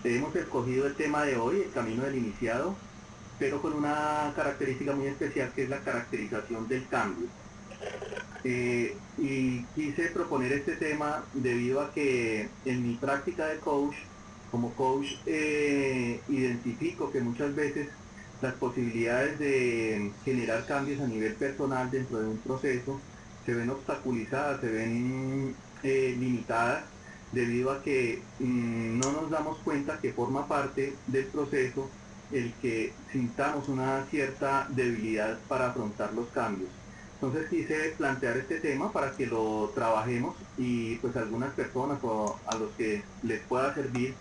Hemos escogido el tema de hoy, el camino del iniciado, pero con una característica muy especial que es la caracterización del cambio. Y quise proponer este tema debido a que en mi práctica de coach, como coach, identifico que muchas veces las posibilidades de generar cambios a nivel personal dentro de un proceso se ven obstaculizadas, se ven limitadas debido a que no nos damos cuenta que forma parte del proceso el que sintamos una cierta debilidad para afrontar los cambios. Entonces quise plantear este tema para que lo trabajemos y pues algunas personas o a los que les pueda servir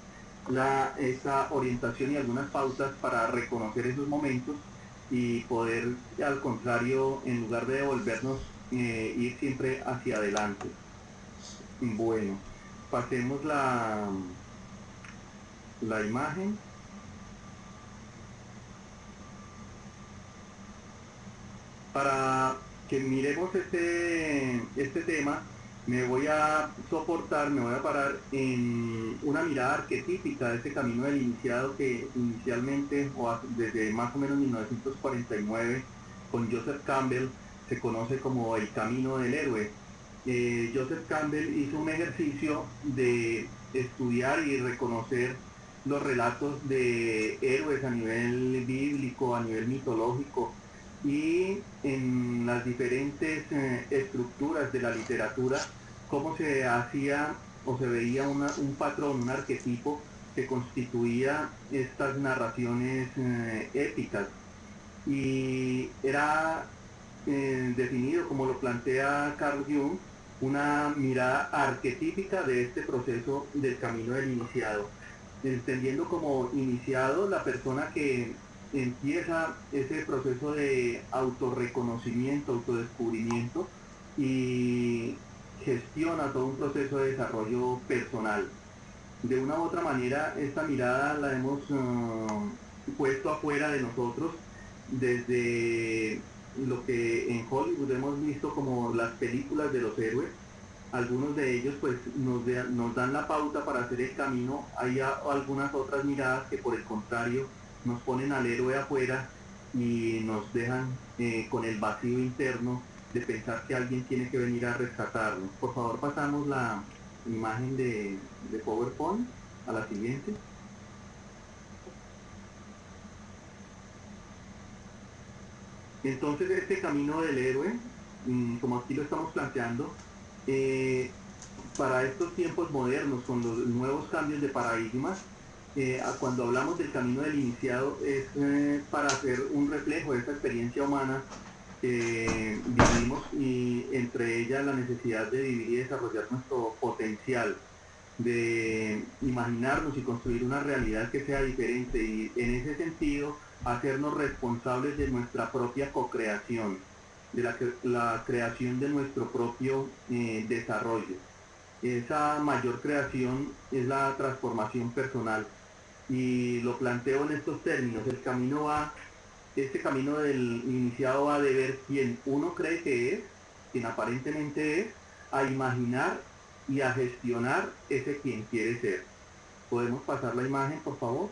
esa orientación y algunas pautas para reconocer esos momentos y poder al contrario, en lugar de devolvernos, ir siempre hacia adelante. Bueno, pasemos la imagen. Para que miremos este tema, me voy a soportar, me voy a parar en una mirada arquetípica de ese camino del iniciado que inicialmente, desde más o menos 1949, con Joseph Campbell, se conoce como el camino del héroe. Joseph Campbell hizo un ejercicio de estudiar y reconocer los relatos de héroes a nivel bíblico, a nivel mitológico, y en las diferentes estructuras de la literatura, cómo se hacía o se veía un patrón, un arquetipo que constituía estas narraciones épicas. Y era definido, como lo plantea Carl Jung, una mirada arquetípica de este proceso del camino del iniciado, entendiendo como iniciado la persona que empieza ese proceso de autorreconocimiento, autodescubrimiento y gestiona todo un proceso de desarrollo personal. De una u otra manera, esta mirada la hemos puesto afuera de nosotros desde lo que en Hollywood hemos visto como las películas de los héroes. Algunos de ellos pues nos dan la pauta para hacer el camino. Hay algunas otras miradas que por el contrario nos ponen al héroe afuera y nos dejan con el vacío interno de pensar que alguien tiene que venir a rescatarnos. Por favor, pasamos la imagen de PowerPoint a la siguiente. Entonces este camino del héroe, como aquí lo estamos planteando, eh, para estos tiempos modernos, con los nuevos cambios de paradigmas, cuando hablamos del camino del iniciado es para hacer un reflejo de esta experiencia humana que vivimos y entre ellas la necesidad de vivir y desarrollar nuestro potencial, de imaginarnos y construir una realidad que sea diferente y en ese sentido hacernos responsables de nuestra propia co-creación, de la creación de nuestro propio desarrollo. Esa mayor creación es la transformación personal y lo planteo en estos términos. Este camino del iniciado va de ver quién uno cree que es, quien aparentemente es, a imaginar y a gestionar ese quien quiere ser. ¿Podemos pasar la imagen, por favor?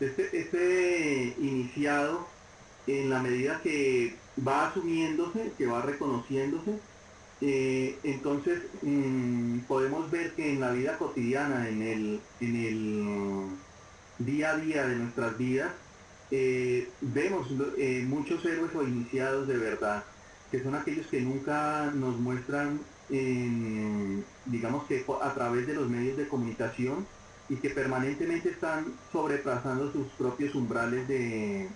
Este iniciado, en la medida que va asumiéndose, que va reconociéndose, entonces podemos ver que en la vida cotidiana, en el día a día de nuestras vidas, vemos muchos héroes o iniciados de verdad, que son aquellos que nunca nos muestran, digamos que a través de los medios de comunicación, y que permanentemente están sobrepasando sus propios umbrales de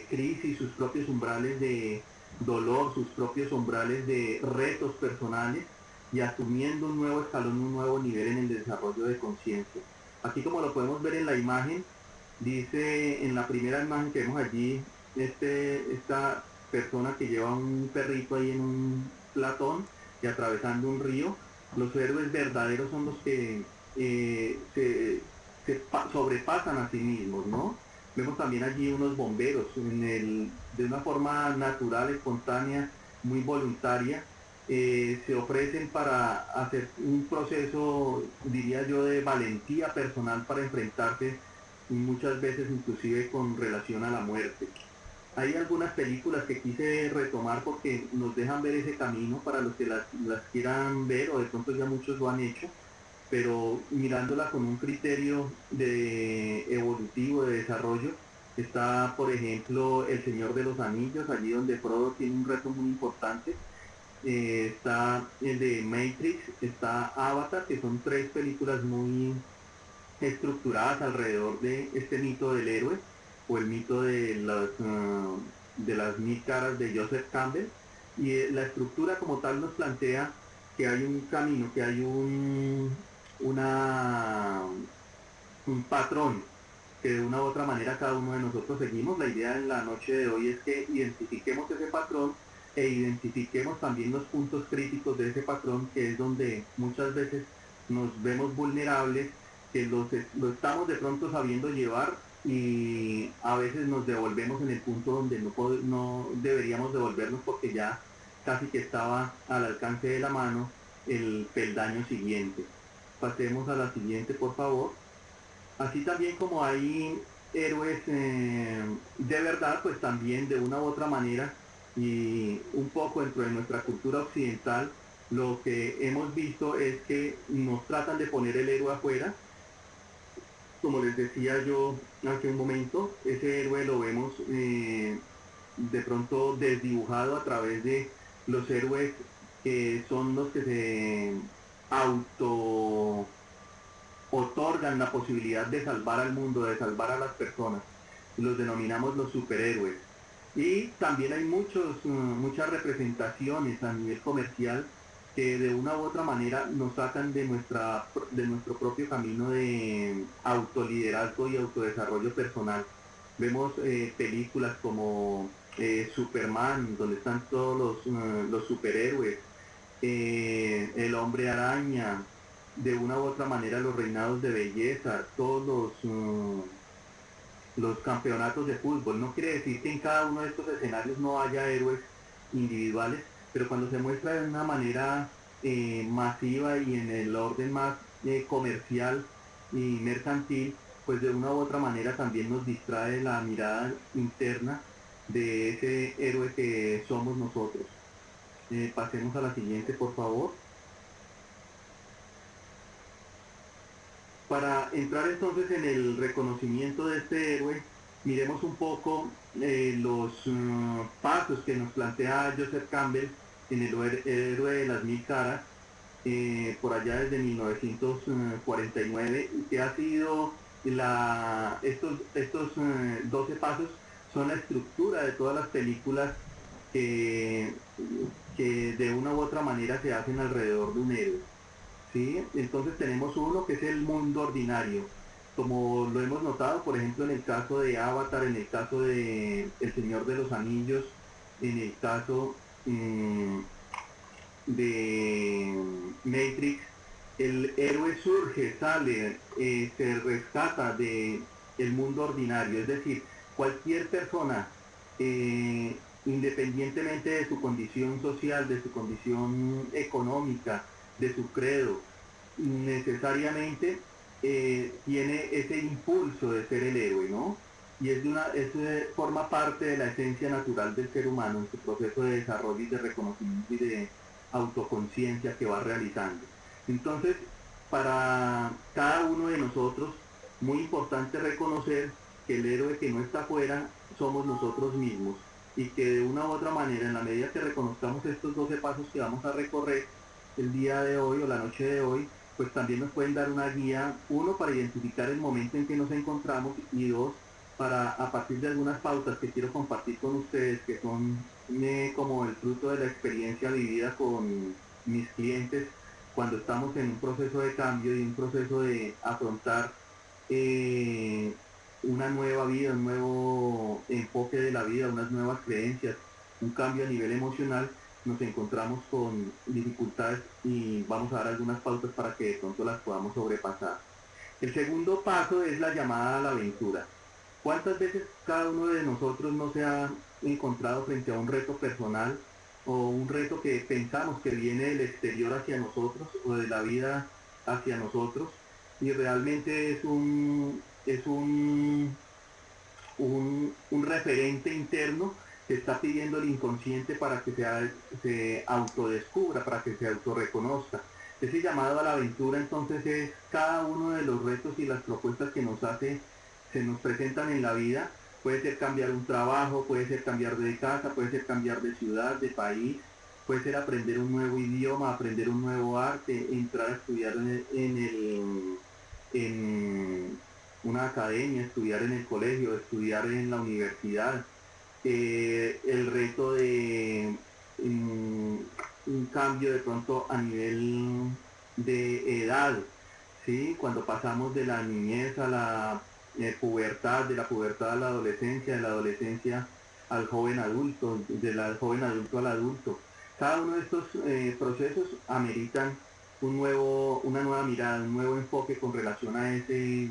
crisis, sus propios umbrales de dolor, sus propios umbrales de retos personales y asumiendo un nuevo escalón, un nuevo nivel en el desarrollo de conciencia. Así como lo podemos ver en la imagen, dice en la primera imagen que vemos allí, esta persona que lleva un perrito ahí en un platón y atravesando un río. Los héroes verdaderos son los que sobrepasan a sí mismos, ¿no? Vemos también allí unos bomberos de una forma natural, espontánea, muy voluntaria, se ofrecen para hacer un proceso, diría yo, de valentía personal para enfrentarse muchas veces inclusive con relación a la muerte. Hay algunas películas que quise retomar porque nos dejan ver ese camino para los que las quieran ver, o de pronto ya muchos lo han hecho, pero mirándola con un criterio de evolutivo, de desarrollo. Está, por ejemplo, El Señor de los Anillos, allí donde Frodo tiene un reto muy importante. Está el de Matrix, está Avatar, que son tres películas muy estructuradas alrededor de este mito del héroe, o el mito de las mil caras de Joseph Campbell. Y la estructura como tal nos plantea que hay un camino, que hay una, un patrón que de una u otra manera cada uno de nosotros seguimos. La idea en la noche de hoy es que identifiquemos ese patrón e identifiquemos también los puntos críticos de ese patrón, que es donde muchas veces nos vemos vulnerables, que lo estamos de pronto sabiendo llevar, y a veces nos devolvemos en el punto donde no deberíamos devolvernos, porque ya casi que estaba al alcance de la mano el peldaño siguiente. Pasemos a la siguiente, por favor. Así también como hay héroes de verdad, pues también de una u otra manera, y un poco dentro de nuestra cultura occidental, lo que hemos visto es que nos tratan de poner el héroe afuera. Como les decía yo hace un momento, ese héroe lo vemos de pronto desdibujado a través de los héroes que son los que se auto otorgan la posibilidad de salvar al mundo, de salvar a las personas. Los denominamos los superhéroes. Y también hay muchas representaciones a nivel comercial que de una u otra manera nos sacan de nuestro propio camino de autoliderazgo y autodesarrollo personal. Vemos películas como Superman, donde están todos los superhéroes, el hombre araña, de una u otra manera los reinados de belleza, todos los campeonatos de fútbol. No quiere decir que en cada uno de estos escenarios no haya héroes individuales, pero cuando se muestra de una manera masiva y en el orden más comercial y mercantil, pues de una u otra manera también nos distrae la mirada interna de ese héroe que somos nosotros. Pasemos a la siguiente, por favor. Para entrar entonces en el reconocimiento de este héroe, miremos un poco los pasos que nos plantea Joseph Campbell en el héroe de las mil caras, por allá desde 1949, que ha sido estos 12 pasos son la estructura de todas las películas que, que de una u otra manera se hacen alrededor de un héroe. ¿Sí? Entonces tenemos uno que es el mundo ordinario, como lo hemos notado, por ejemplo, en el caso de Avatar, en el caso de El Señor de los Anillos, en el caso de Matrix. El héroe surge, sale, se rescata de el mundo ordinario, es decir, cualquier persona, independientemente de su condición social, de su condición económica, de su credo, necesariamente tiene ese impulso de ser el héroe, ¿no? Y forma parte de la esencia natural del ser humano en su proceso de desarrollo y de reconocimiento y de autoconciencia que va realizando. Entonces, para cada uno de nosotros, muy importante reconocer que el héroe que no está afuera somos nosotros mismos, y que de una u otra manera, en la medida que reconozcamos estos 12 pasos que vamos a recorrer el día de hoy o la noche de hoy, pues también nos pueden dar una guía, uno, para identificar el momento en que nos encontramos, y dos, para, a partir de algunas pautas que quiero compartir con ustedes, que son como el fruto de la experiencia vivida con mis clientes cuando estamos en un proceso de cambio y un proceso de afrontar eh, una nueva vida, un nuevo enfoque de la vida, unas nuevas creencias, un cambio a nivel emocional. Nos encontramos con dificultades y vamos a dar algunas pautas para que de pronto las podamos sobrepasar. El segundo paso es la llamada a la aventura. ¿Cuántas veces cada uno de nosotros no se ha encontrado frente a un reto personal o un reto que pensamos que viene del exterior hacia nosotros o de la vida hacia nosotros y realmente es un referente interno que está pidiendo el inconsciente para que se autodescubra, para que se autorreconozca? Ese llamado a la aventura entonces es cada uno de los retos y las propuestas que se nos presentan en la vida. Puede ser cambiar un trabajo, puede ser cambiar de casa, puede ser cambiar de ciudad, de país, puede ser aprender un nuevo idioma, aprender un nuevo arte, entrar a estudiar en una academia, estudiar en el colegio, estudiar en la universidad, el reto de un cambio de pronto a nivel de edad, ¿sí? Cuando pasamos de la niñez a la pubertad, de la pubertad a la adolescencia, de la adolescencia al joven adulto, del joven adulto al adulto. Cada uno de estos procesos ameritan una nueva mirada, un nuevo enfoque con relación a ese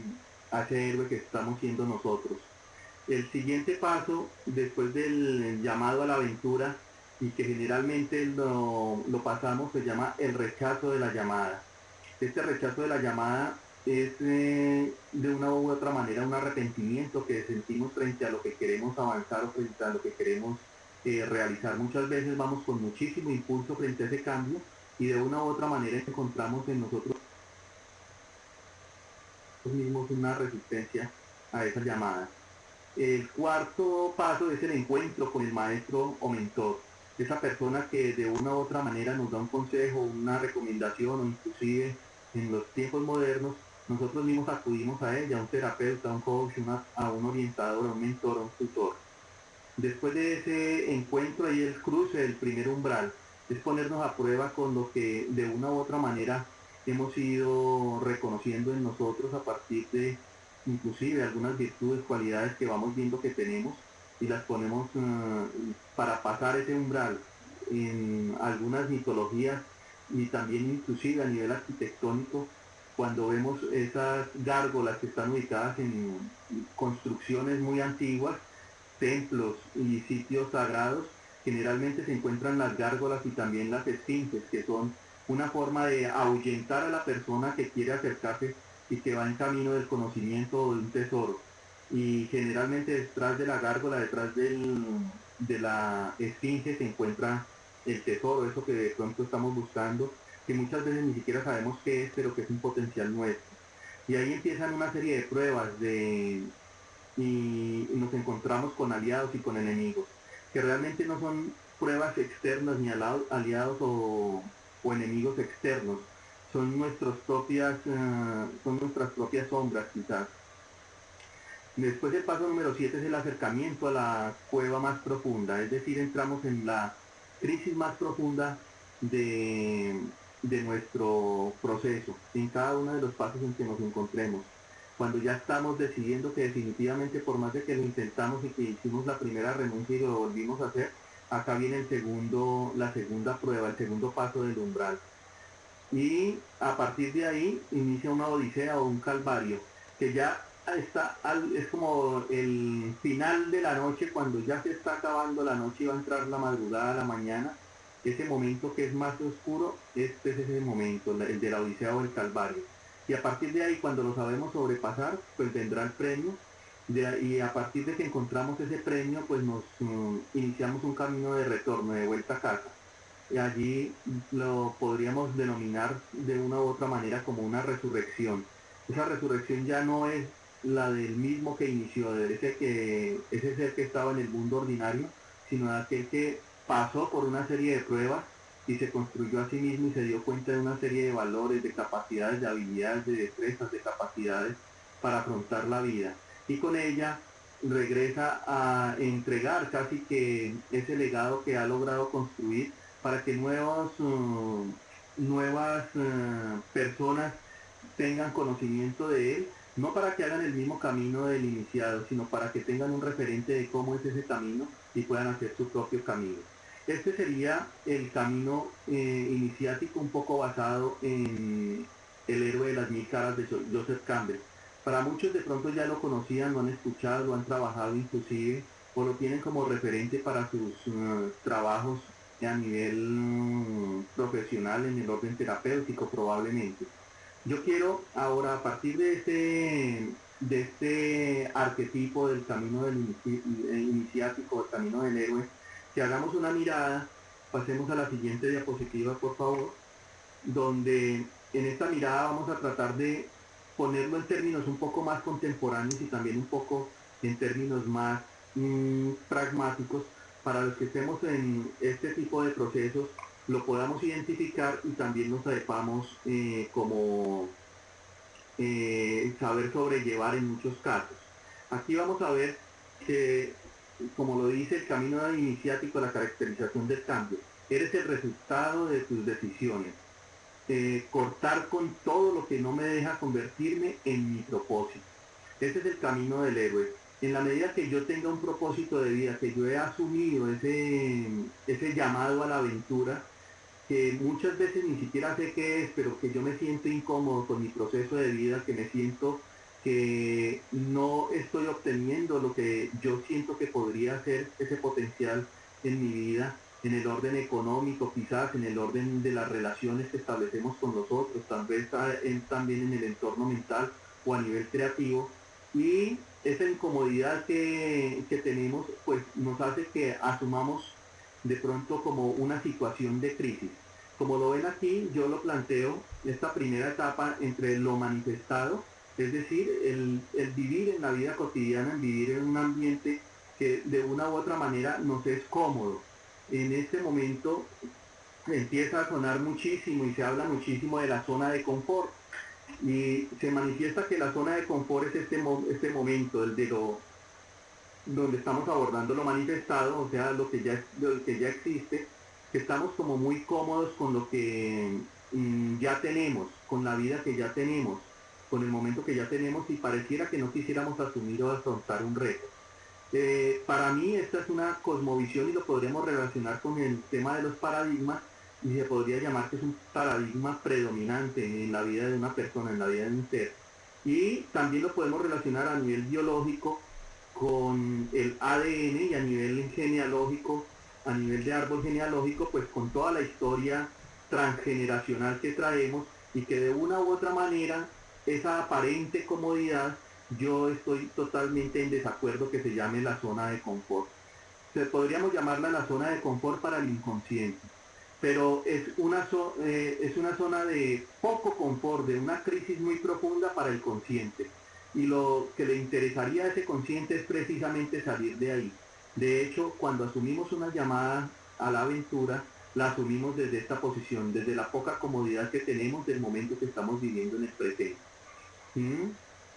héroe que estamos siendo nosotros. El siguiente paso, después del llamado a la aventura, y que generalmente lo pasamos, se llama el rechazo de la llamada. Este rechazo de la llamada es de una u otra manera un arrepentimiento que sentimos frente a lo que queremos avanzar o frente a lo que queremos realizar. Muchas veces vamos con muchísimo impulso frente a ese cambio y de una u otra manera encontramos en nosotros mismos una resistencia a esa llamada. El cuarto paso es el encuentro con el maestro o mentor, esa persona que de una u otra manera nos da un consejo, una recomendación o inclusive en los tiempos modernos nosotros mismos acudimos a ella, a un terapeuta, a un coach, a un orientador, a un mentor, a un tutor. Después de ese encuentro hay el cruce del primer umbral, es ponernos a prueba con lo que de una u otra manera hemos ido reconociendo en nosotros a partir de inclusive algunas virtudes, cualidades que vamos viendo que tenemos y las ponemos para pasar ese umbral. En algunas mitologías y también inclusive a nivel arquitectónico, cuando vemos esas gárgolas que están ubicadas en construcciones muy antiguas, templos y sitios sagrados, generalmente se encuentran las gárgolas y también las esfinges, que son una forma de ahuyentar a la persona que quiere acercarse y que va en camino del conocimiento o de un tesoro. Y generalmente detrás de la gárgola, de la esfinge se encuentra el tesoro, eso que de pronto estamos buscando, que muchas veces ni siquiera sabemos qué es, pero que es un potencial nuestro. Y ahí empiezan una serie de pruebas y nos encontramos con aliados y con enemigos, que realmente no son pruebas externas ni aliados o enemigos externos, son nuestras propias sombras quizás. Después el paso número 7 es el acercamiento a la cueva más profunda, es decir, entramos en la crisis más profunda de, de nuestro proceso, en cada uno de los pasos en que nos encontremos. Cuando ya estamos decidiendo que definitivamente por más de que lo intentamos y que hicimos la primera renuncia y lo volvimos a hacer, acá viene la segunda prueba, el segundo paso del umbral. Y a partir de ahí inicia una odisea o un calvario, que ya es como el final de la noche, cuando ya se está acabando la noche y va a entrar la madrugada, la mañana, ese momento que es más oscuro, este es ese momento, el de la odisea o el calvario. Y a partir de ahí, cuando lo sabemos sobrepasar, pues vendrá el premio, y a partir de que encontramos ese premio, pues nos iniciamos un camino de retorno, de vuelta a casa. Y allí lo podríamos denominar de una u otra manera como una resurrección. Esa resurrección ya no es la del mismo que inició, de ese ser que estaba en el mundo ordinario, sino de aquel que pasó por una serie de pruebas y se construyó a sí mismo y se dio cuenta de una serie de valores, de capacidades, de habilidades, de destrezas, de capacidades para afrontar la vida. Y con ella regresa a entregar casi que ese legado que ha logrado construir para que nuevas personas tengan conocimiento de él, no para que hagan el mismo camino del iniciado, sino para que tengan un referente de cómo es ese camino y puedan hacer su propio camino. Este sería el camino iniciático un poco basado en El héroe de las mil caras de Joseph Campbell. Para muchos de pronto ya lo conocían, lo han escuchado, lo han trabajado inclusive, o lo tienen como referente para sus trabajos a nivel profesional en el orden terapéutico probablemente. Yo quiero ahora, a partir de este arquetipo del camino del iniciático, el camino del héroe, que hagamos una mirada, pasemos a la siguiente diapositiva, por favor, donde en esta mirada vamos a tratar de ponerlo en términos un poco más contemporáneos y también un poco en términos más pragmáticos para los que estemos en este tipo de procesos lo podamos identificar y también nos sepamos como saber sobrellevar en muchos casos. Aquí vamos a ver que, como lo dice el camino iniciático, la caracterización del cambio, eres el resultado de tus decisiones. Cortar con todo lo que no me deja convertirme en mi propósito. Ese es el camino del héroe. En la medida que yo tenga un propósito de vida, que yo he asumido ese llamado a la aventura, que muchas veces ni siquiera sé qué es, pero que yo me siento incómodo con mi proceso de vida, que me siento que no estoy obteniendo lo que yo siento que podría ser ese potencial en mi vida, en el orden económico, quizás en el orden de las relaciones que establecemos con los otros, tal vez también en el entorno mental o a nivel creativo. Y esa incomodidad que tenemos, pues nos hace que asumamos de pronto como una situación de crisis. Como lo ven aquí, yo lo planteo, esta primera etapa entre lo manifestado, es decir, el vivir en la vida cotidiana, el vivir en un ambiente que de una u otra manera nos es cómodo. En este momento empieza a sonar muchísimo y se habla muchísimo de la zona de confort y se manifiesta que la zona de confort es este momento, el de donde estamos abordando lo manifestado, o sea, lo que ya existe, que estamos como muy cómodos con lo que ya tenemos, con la vida que ya tenemos, con el momento que ya tenemos y pareciera que no quisiéramos asumir o afrontar un reto. Para mí esta es una cosmovisión y lo podríamos relacionar con el tema de los paradigmas y se podría llamar que es un paradigma predominante en la vida de una persona, en la vida de un ser. Y también lo podemos relacionar a nivel biológico con el ADN y a nivel genealógico, a nivel de árbol genealógico, pues con toda la historia transgeneracional que traemos y que de una u otra manera esa aparente comodidad yo estoy totalmente en desacuerdo que se llame la zona de confort. Podríamos llamarla la zona de confort para el inconsciente, pero es una zona de poco confort, de una crisis muy profunda para el consciente. Y lo que le interesaría a ese consciente es precisamente salir de ahí. De hecho, cuando asumimos una llamada a la aventura, la asumimos desde esta posición, desde la poca comodidad que tenemos del momento que estamos viviendo en el presente. ¿Mm?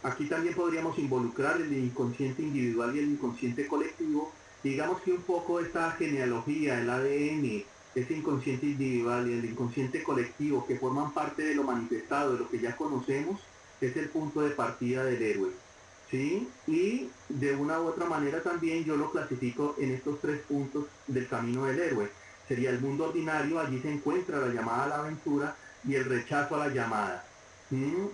Aquí también podríamos involucrar el inconsciente individual y el inconsciente colectivo. Digamos que un poco esta genealogía, el ADN, ese inconsciente individual y el inconsciente colectivo que forman parte de lo manifestado, de lo que ya conocemos, es el punto de partida del héroe. ¿Sí? Y de una u otra manera también yo lo clasifico en estos tres puntos del camino del héroe. Sería el mundo ordinario, allí se encuentra la llamada a la aventura y el rechazo a la llamada. ¿Mm?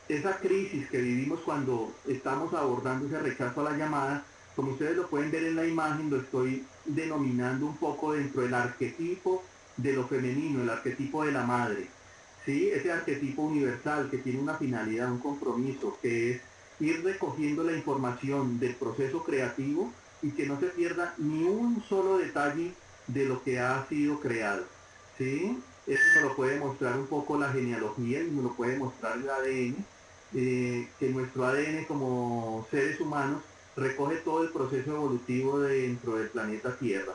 Esa crisis que vivimos cuando estamos abordando ese rechazo a la llamada, como ustedes lo pueden ver en la imagen, lo estoy denominando un poco dentro del arquetipo de lo femenino, el arquetipo de la madre. ¿Sí? Ese arquetipo universal que tiene una finalidad, un compromiso, que es ir recogiendo la información del proceso creativo y que no se pierda ni un solo detalle de lo que ha sido creado. ¿Sí? Eso nos lo puede mostrar un poco la genealogía y nos lo puede mostrar el ADN, que nuestro ADN como seres humanos recoge todo el proceso evolutivo dentro del planeta Tierra.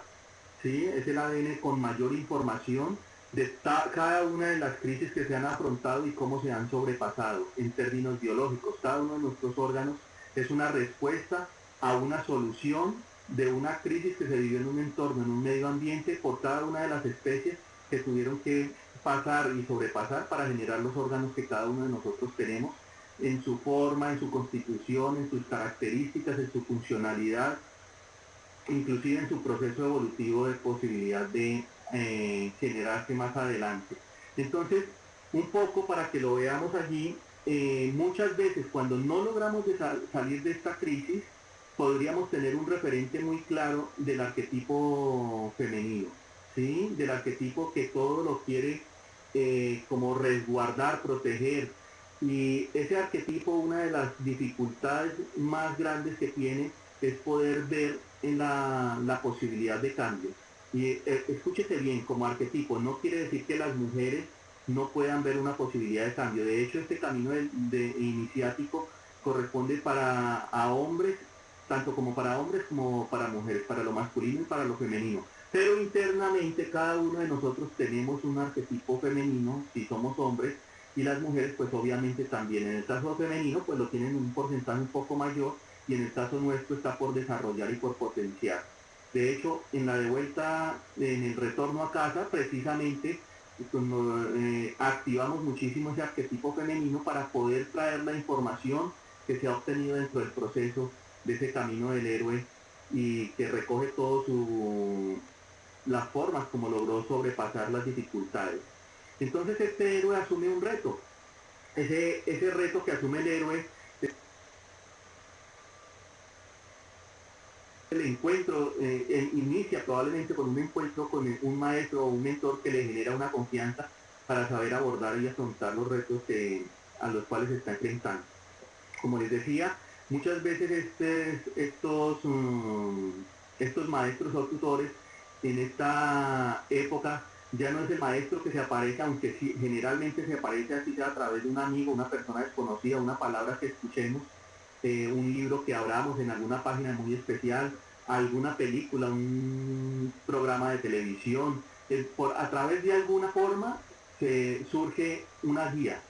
¿Sí? Es el ADN con mayor información de cada una de las crisis que se han afrontado y cómo se han sobrepasado en términos biológicos. Cada uno de nuestros órganos es una respuesta a una solución de una crisis que se vivió en un entorno, en un medio ambiente, por cada una de las especies que tuvieron que pasar y sobrepasar para generar los órganos que cada uno de nosotros tenemos en su forma, en su constitución, en sus características, en su funcionalidad, inclusive en su proceso evolutivo de posibilidad de generarse más adelante. Entonces, un poco para que lo veamos allí, muchas veces cuando no logramos salir de esta crisis, podríamos tener un referente muy claro del arquetipo femenino, ¿sí? Del arquetipo que todo lo quiere como resguardar, proteger. Y ese arquetipo, una de las dificultades más grandes que tiene es poder ver en la posibilidad de cambio. Y escúchese bien, como arquetipo, no quiere decir que las mujeres no puedan ver una posibilidad de cambio. De hecho, este camino de iniciático corresponde a hombres, tanto como para hombres como para mujeres, para lo masculino y para lo femenino. Pero internamente cada uno de nosotros tenemos un arquetipo femenino, si somos hombres, y las mujeres pues obviamente también. En el caso femenino pues lo tienen un porcentaje un poco mayor y en el caso nuestro está por desarrollar y por potenciar. De hecho, en la de vuelta, en el retorno a casa, precisamente activamos muchísimo ese arquetipo femenino para poder traer la información que se ha obtenido dentro del proceso de ese camino del héroe y que recoge todas las formas como logró sobrepasar las dificultades. Entonces este héroe asume un reto. Ese reto que asume el héroe, el encuentro inicia probablemente con un encuentro con un maestro o un mentor que le genera una confianza para saber abordar y afrontar los retos a los cuales se está enfrentando. Como les decía, muchas veces estos maestros o tutores en esta época ya no es el maestro que se aparece, aunque sí, generalmente se aparece así sea a través de un amigo, una persona desconocida, una palabra que escuchemos, un libro que abramos en alguna página muy especial, alguna película, un programa de televisión, a través de alguna forma se surge una guía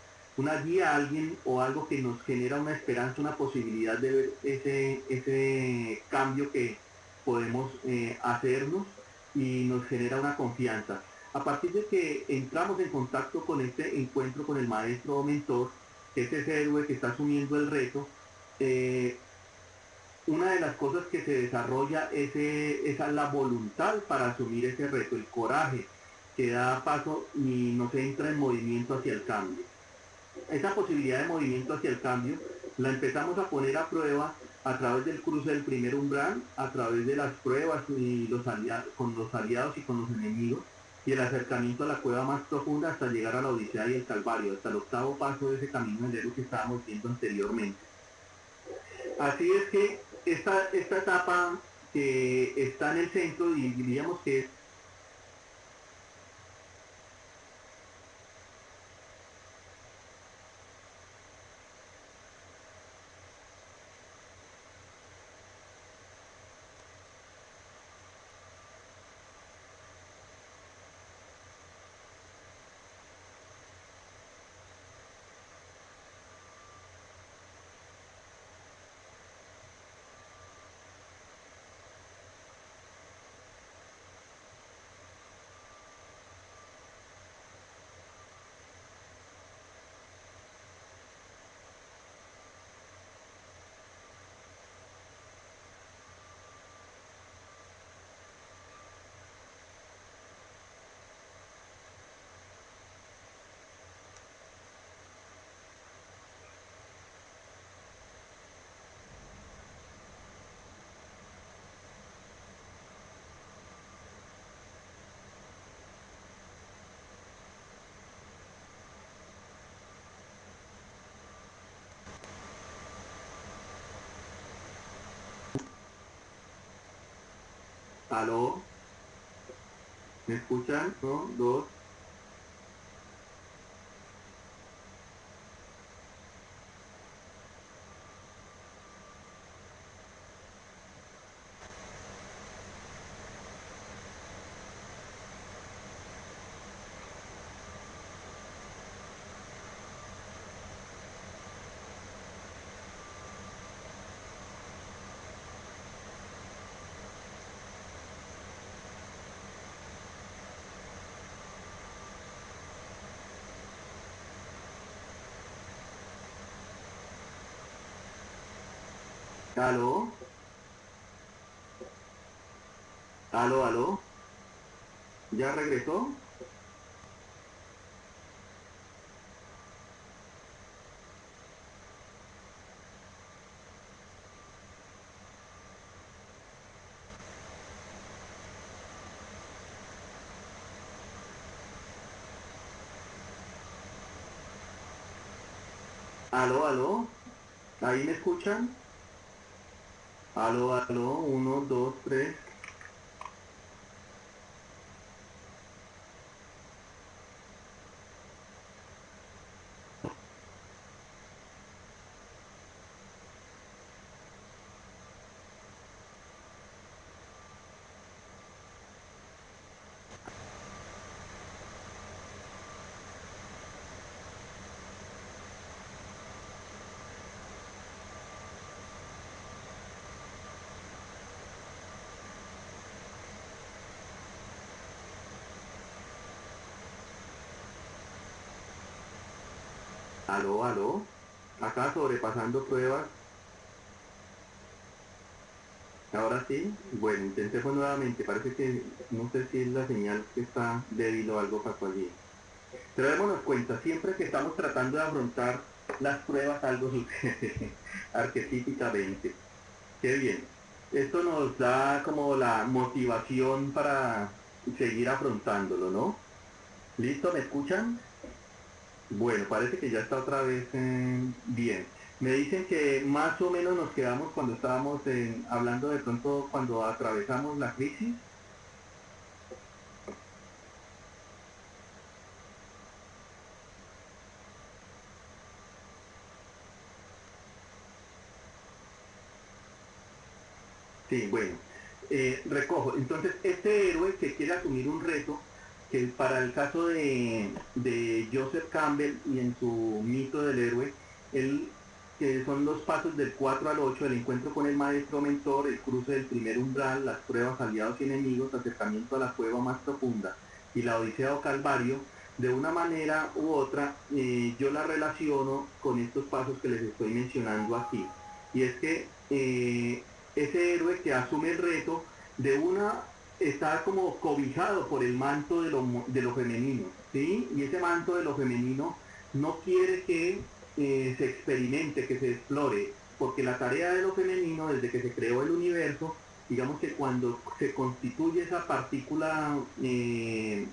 a alguien o algo que nos genera una esperanza, una posibilidad de ver ese cambio que podemos hacernos y nos genera una confianza. A partir de que entramos en contacto con este encuentro con el maestro o mentor, que es ese héroe que está asumiendo el reto, eh, una de las cosas que se desarrolla es la voluntad para asumir ese reto, el coraje que da paso y nos entra en movimiento hacia el cambio. Esa posibilidad de movimiento hacia el cambio la empezamos a poner a prueba a través del cruce del primer umbral, a través de las pruebas y con los aliados y con los enemigos, y el acercamiento a la cueva más profunda hasta llegar a la Odisea y el Calvario, hasta el octavo paso de ese camino del héroe que estábamos viendo anteriormente. Así es que esta etapa que está en el centro, diríamos que es aló, ¿me escuchan? ¿No? Dos. Aló, aló, ¿ya regresó? Aló, aló, ¿ahí me escuchan? Aló, aló, uno, dos, tres. Aló, aló, acá sobrepasando pruebas. Ahora sí, bueno, intentemos nuevamente, parece que no sé si es la señal que está débil o algo pasó allí. Pero démonos cuenta, siempre que estamos tratando de afrontar las pruebas algo sucede arquetípicamente. Qué bien. Esto nos da como la motivación para seguir afrontándolo, ¿no? ¿Listo? ¿Me escuchan? Bueno, parece que ya está otra vez bien. Me dicen que más o menos nos quedamos cuando estábamos hablando de pronto cuando atravesamos la crisis. Sí, bueno, recojo. Entonces, este héroe que quiere asumir un reto, que para el caso de Joseph Campbell y en su mito del héroe, él, que son los pasos del 4 al 8, el encuentro con el maestro mentor, el cruce del primer umbral, las pruebas, aliados y enemigos, acercamiento a la cueva más profunda y la odisea o calvario, de una manera u otra, yo la relaciono con estos pasos que les estoy mencionando aquí. Y es que ese héroe que asume el reto de una está como cobijado por el manto de lo femenino, ¿sí? Y ese manto de lo femenino no quiere que se experimente, que se explore, porque la tarea de lo femenino, desde que se creó el universo, digamos que cuando se constituye esa partícula de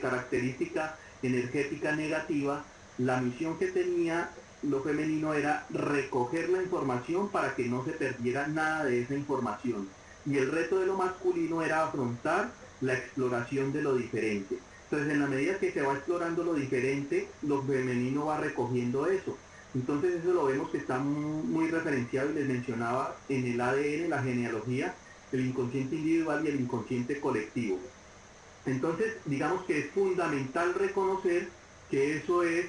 característica energética negativa, la misión que tenía lo femenino era recoger la información para que no se perdiera nada de esa información. Y el reto de lo masculino era afrontar la exploración de lo diferente. Entonces, en la medida que se va explorando lo diferente, lo femenino va recogiendo eso. Entonces, eso lo vemos que está muy referenciado y les mencionaba en el ADN, la genealogía, el inconsciente individual y el inconsciente colectivo. Entonces, digamos que es fundamental reconocer que eso es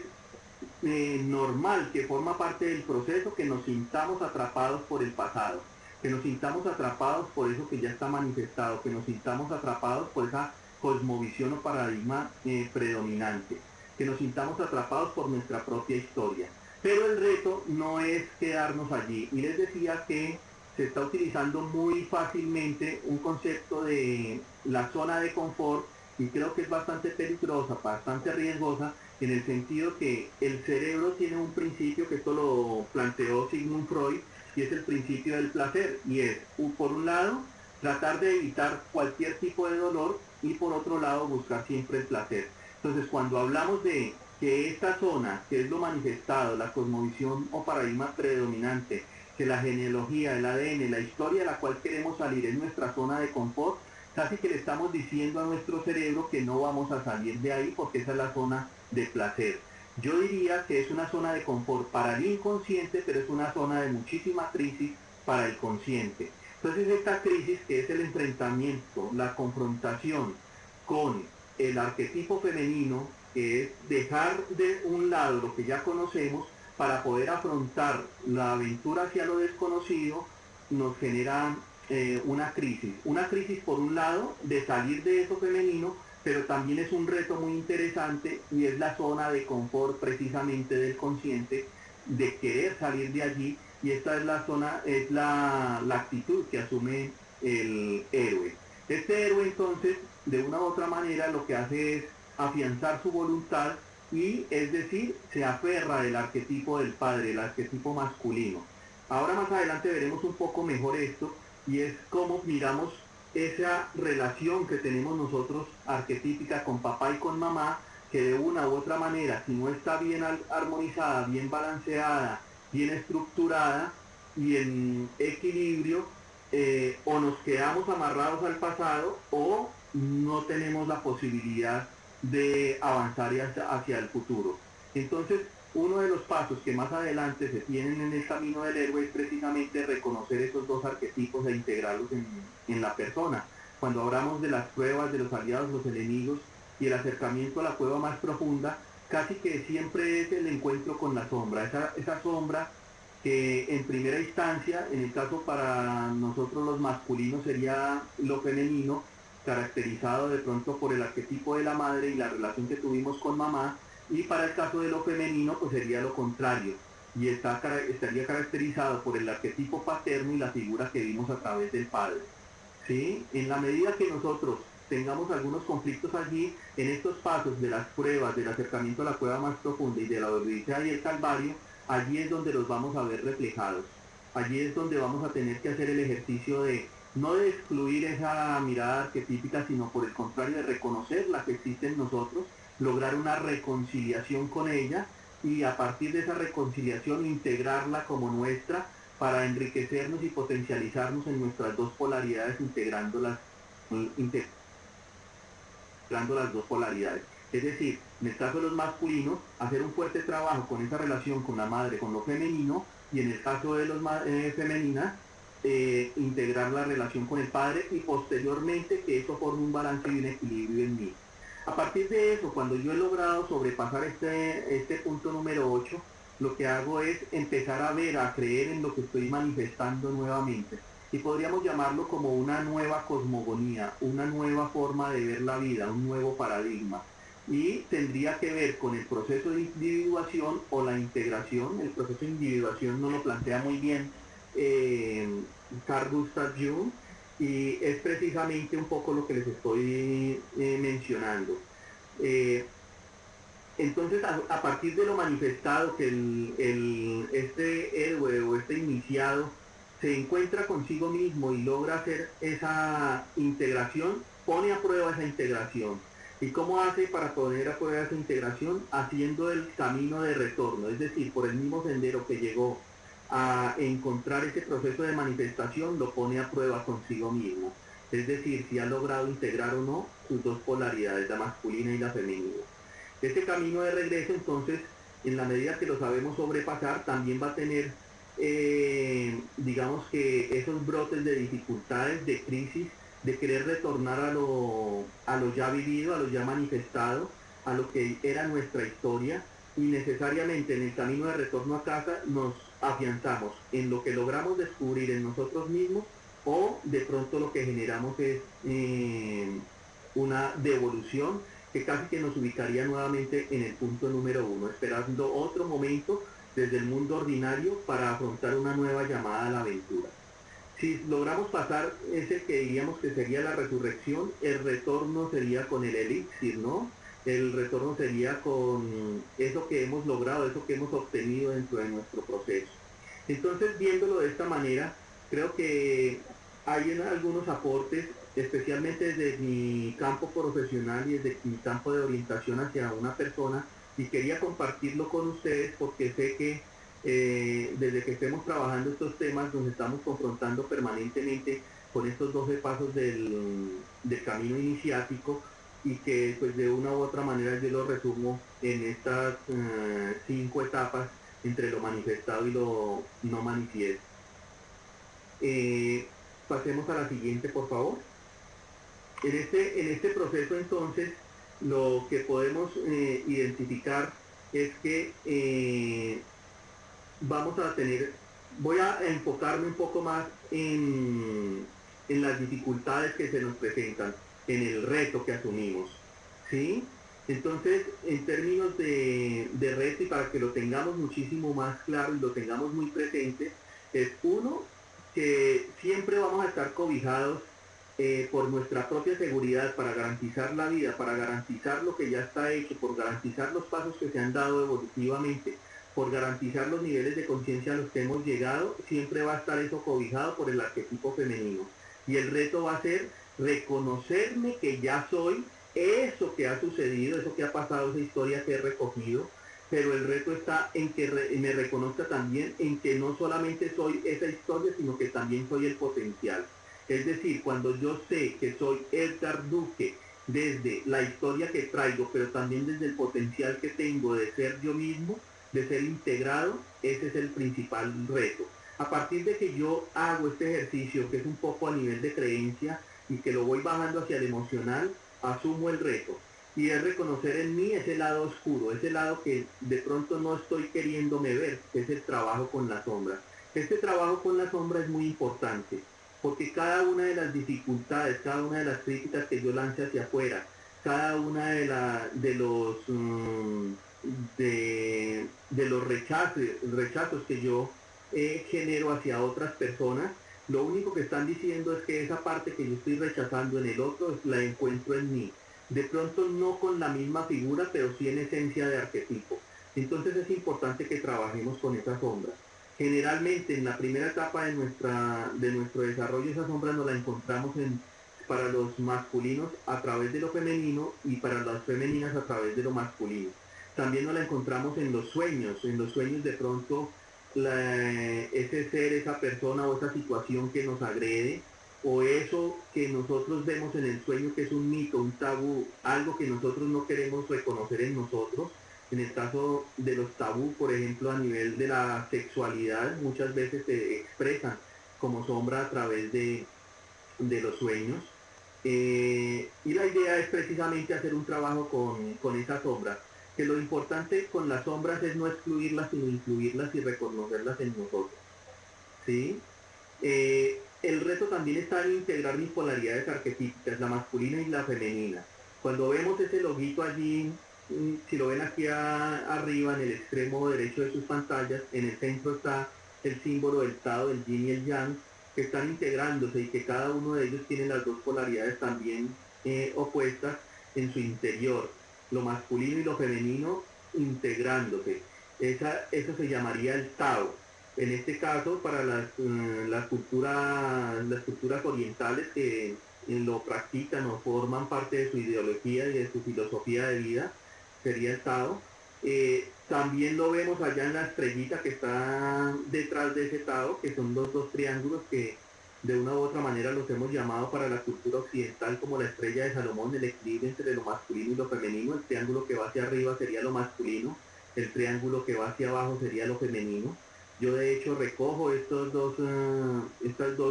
normal, que forma parte del proceso, que nos sintamos atrapados por el pasado, que nos sintamos atrapados por eso que ya está manifestado, que nos sintamos atrapados por esa cosmovisión o paradigma predominante, que nos sintamos atrapados por nuestra propia historia. Pero el reto no es quedarnos allí. Y les decía que se está utilizando muy fácilmente un concepto de la zona de confort y creo que es bastante peligrosa, bastante riesgosa, en el sentido que el cerebro tiene un principio, que esto lo planteó Sigmund Freud, y es el principio del placer, y es, por un lado, tratar de evitar cualquier tipo de dolor y por otro lado buscar siempre el placer. Entonces, cuando hablamos de que esta zona, que es lo manifestado, la cosmovisión o paradigma predominante, que la genealogía, el ADN, la historia de la cual queremos salir es nuestra zona de confort, casi que le estamos diciendo a nuestro cerebro que no vamos a salir de ahí porque esa es la zona de placer. Yo diría que es una zona de confort para el inconsciente, pero es una zona de muchísima crisis para el consciente. Entonces esta crisis, que es el enfrentamiento, la confrontación con el arquetipo femenino, que es dejar de un lado lo que ya conocemos para poder afrontar la aventura hacia lo desconocido, nos genera una crisis por un lado de salir de eso femenino, pero también es un reto muy interesante y es la zona de confort precisamente del consciente de querer salir de allí y esta es la zona, es la actitud que asume el héroe. Este héroe entonces de una u otra manera lo que hace es afianzar su voluntad y es decir, se aferra del arquetipo del padre, el arquetipo masculino. Ahora más adelante veremos un poco mejor esto y es cómo miramos esa relación que tenemos nosotros arquetípica con papá y con mamá que de una u otra manera, si no está bien armonizada, bien balanceada, bien estructurada y en equilibrio, o nos quedamos amarrados al pasado o no tenemos la posibilidad de avanzar hacia el futuro. Entonces, uno de los pasos que más adelante se tienen en el camino del héroe es precisamente reconocer esos dos arquetipos e integrarlos en la persona. Cuando hablamos de las pruebas, de los aliados, los enemigos y el acercamiento a la cueva más profunda, casi que siempre es el encuentro con la sombra, esa sombra que en primera instancia, en el caso para nosotros los masculinos sería lo femenino, caracterizado de pronto por el arquetipo de la madre y la relación que tuvimos con mamá, y para el caso de lo femenino pues sería lo contrario, y estaría caracterizado por el arquetipo paterno y la figura que vimos a través del padre. ¿Sí? En la medida que nosotros tengamos algunos conflictos allí, en estos pasos de las pruebas, del acercamiento a la cueva más profunda y de la odisea y el calvario, allí es donde los vamos a ver reflejados. Allí es donde vamos a tener que hacer el ejercicio de no de excluir esa mirada arquetípica, sino por el contrario de reconocerla que existe en nosotros, lograr una reconciliación con ella y a partir de esa reconciliación integrarla como nuestra para enriquecernos y potencializarnos en nuestras dos polaridades, integrando las dos polaridades. Es decir, en el caso de los masculinos, hacer un fuerte trabajo con esa relación con la madre, con lo femenino, y en el caso de los femeninas, integrar la relación con el padre y posteriormente que eso forme un balance y un equilibrio en mí. A partir de eso, cuando yo he logrado sobrepasar este punto número 8, lo que hago es empezar a ver, a creer en lo que estoy manifestando nuevamente. Y podríamos llamarlo como una nueva cosmogonía, una nueva forma de ver la vida, un nuevo paradigma. Y tendría que ver con el proceso de individuación o la integración. El proceso de individuación nos lo plantea muy bien eh, Carl Gustav Jung, y es precisamente un poco lo que les estoy mencionando. Eh, entonces, a partir de lo manifestado, que este héroe o este iniciado se encuentra consigo mismo y logra hacer esa integración, pone a prueba esa integración. ¿Y cómo hace para poner a prueba esa integración? Haciendo el camino de retorno, es decir, por el mismo sendero que llegó a encontrar ese proceso de manifestación, lo pone a prueba consigo mismo. Es decir, si ha logrado integrar o no sus dos polaridades, la masculina y la femenina. Este camino de regreso, entonces, en la medida que lo sabemos sobrepasar, también va a tener, digamos que esos brotes de dificultades, de crisis, de querer retornar a lo ya vivido, a lo ya manifestado, a lo que era nuestra historia, y necesariamente en el camino de retorno a casa nos afianzamos en lo que logramos descubrir en nosotros mismos, o de pronto lo que generamos es una devolución que casi que nos ubicaría nuevamente en el punto número 1, esperando otro momento desde el mundo ordinario para afrontar una nueva llamada a la aventura. Si logramos pasar ese que diríamos que sería la resurrección, el retorno sería con el elixir, ¿no? El retorno sería con eso que hemos logrado, eso que hemos obtenido dentro de nuestro proceso. Entonces, viéndolo de esta manera, creo que hay algunos aportes, especialmente desde mi campo profesional y desde mi campo de orientación hacia una persona, y quería compartirlo con ustedes porque sé que desde que estemos trabajando estos temas nos estamos confrontando permanentemente con estos 12 pasos del camino iniciático, y que pues de una u otra manera yo lo resumo en estas 5 etapas entre lo manifestado y lo no manifiesto. Pasemos a la siguiente, por favor. En este proceso entonces lo que podemos identificar es que vamos a tener, voy a enfocarme un poco más en las dificultades que se nos presentan, en el reto que asumimos, ¿sí? Entonces, en términos de reto, y para que lo tengamos muchísimo más claro y lo tengamos muy presente, es uno, que siempre vamos a estar cobijados por nuestra propia seguridad para garantizar la vida, para garantizar lo que ya está hecho, por garantizar los pasos que se han dado evolutivamente, por garantizar los niveles de conciencia a los que hemos llegado, siempre va a estar eso cobijado por el arquetipo femenino. Y el reto va a ser reconocerme que ya soy eso que ha sucedido, eso que ha pasado, esa historia que he recogido, pero el reto está en que me reconozca también en que no solamente soy esa historia, sino que también soy el potencial. Es decir, cuando yo sé que soy Edgar Duque desde la historia que traigo, pero también desde el potencial que tengo de ser yo mismo, de ser integrado, ese es el principal reto. A partir de que yo hago este ejercicio, que es un poco a nivel de creencia y que lo voy bajando hacia el emocional, asumo el reto y es reconocer en mí ese lado oscuro, ese lado que de pronto no estoy queriéndome ver, que es el trabajo con la sombra. Este trabajo con la sombra es muy importante, porque cada una de las dificultades, cada una de las críticas que yo lance hacia afuera, cada una de los rechazos que yo genero hacia otras personas, lo único que están diciendo es que esa parte que yo estoy rechazando en el otro la encuentro en mí. De pronto no con la misma figura, pero sí en esencia de arquetipo. Entonces es importante que trabajemos con esa sombra. Generalmente en la primera etapa de nuestro desarrollo esa sombra nos la encontramos para los masculinos a través de lo femenino y para las femeninas a través de lo masculino. También nos la encontramos en los sueños de pronto ese ser, esa persona o esa situación que nos agrede, o eso que nosotros vemos en el sueño que es un mito, un tabú, algo que nosotros no queremos reconocer en nosotros. En el caso de los tabú, por ejemplo, a nivel de la sexualidad, muchas veces se expresan como sombra a través de los sueños. Y la idea es precisamente hacer un trabajo con esa sombra, que lo importante con las sombras es no excluirlas, sino incluirlas y reconocerlas en nosotros. ¿Sí? El reto también está en integrar mis polaridades arquetípicas, la masculina y la femenina. Cuando vemos ese loguito allí, si lo ven aquí arriba en el extremo derecho de sus pantallas, en el centro está el símbolo del Tao, del Yin y el Yang, que están integrándose y que cada uno de ellos tiene las dos polaridades también opuestas en su interior, lo masculino y lo femenino integrándose. Eso se llamaría el Tao. En este caso, para las culturas orientales que lo practican o forman parte de su ideología y de su filosofía de vida, sería el Tao. También lo vemos allá en la estrellita que está detrás de ese Tao, que son los dos triángulos que de una u otra manera los hemos llamado para la cultura occidental como la estrella de Salomón, el equilibrio entre lo masculino y lo femenino. El triángulo que va hacia arriba sería lo masculino, el triángulo que va hacia abajo sería lo femenino. Yo de hecho recojo estos dos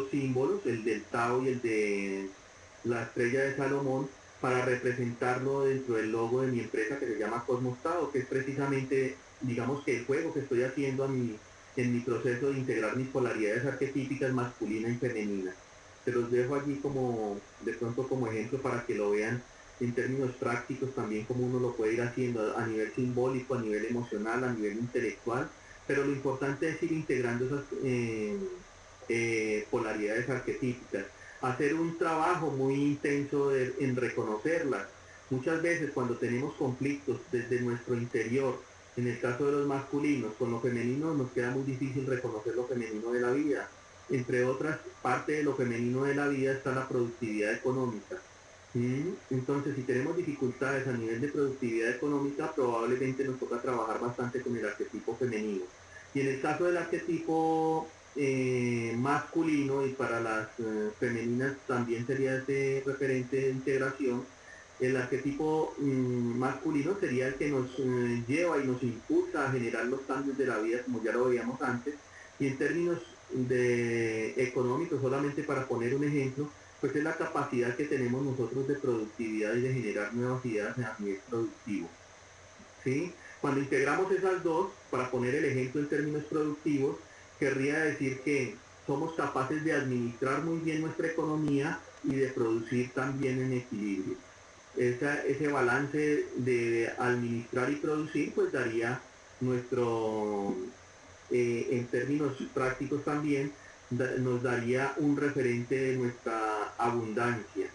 símbolos, el del Tao y el de la estrella de Salomón, para representarlo dentro del logo de mi empresa que se llama Cosmos Tao, que es precisamente, digamos que el juego que estoy haciendo en mi proceso de integrar mis polaridades arquetípicas masculina y femenina. Se los dejo allí como, de pronto como ejemplo para que lo vean en términos prácticos también como uno lo puede ir haciendo a nivel simbólico, a nivel emocional, a nivel intelectual, pero lo importante es ir integrando esas polaridades arquetípicas, hacer un trabajo muy intenso en reconocerlas. Muchas veces cuando tenemos conflictos desde nuestro interior, en el caso de los masculinos, con lo femenino nos queda muy difícil reconocer lo femenino de la vida. Entre otras, parte de lo femenino de la vida está la productividad económica. Entonces, si tenemos dificultades a nivel de productividad económica, probablemente nos toca trabajar bastante con el arquetipo femenino. Y en el caso del arquetipo masculino y para las femeninas también sería ese referente de integración, el arquetipo masculino sería el que nos lleva y nos impulsa a generar los cambios de la vida como ya lo veíamos antes. Y en términos económicos, solamente para poner un ejemplo, pues es la capacidad que tenemos nosotros de productividad y de generar nuevas ideas a nivel productivo. ¿Sí? Cuando integramos esas dos, para poner el ejemplo en términos productivos, querría decir que somos capaces de administrar muy bien nuestra economía y de producir también en equilibrio. Ese balance de administrar y producir pues daría nuestro, en términos prácticos también, nos daría un referente de nuestra abundancia,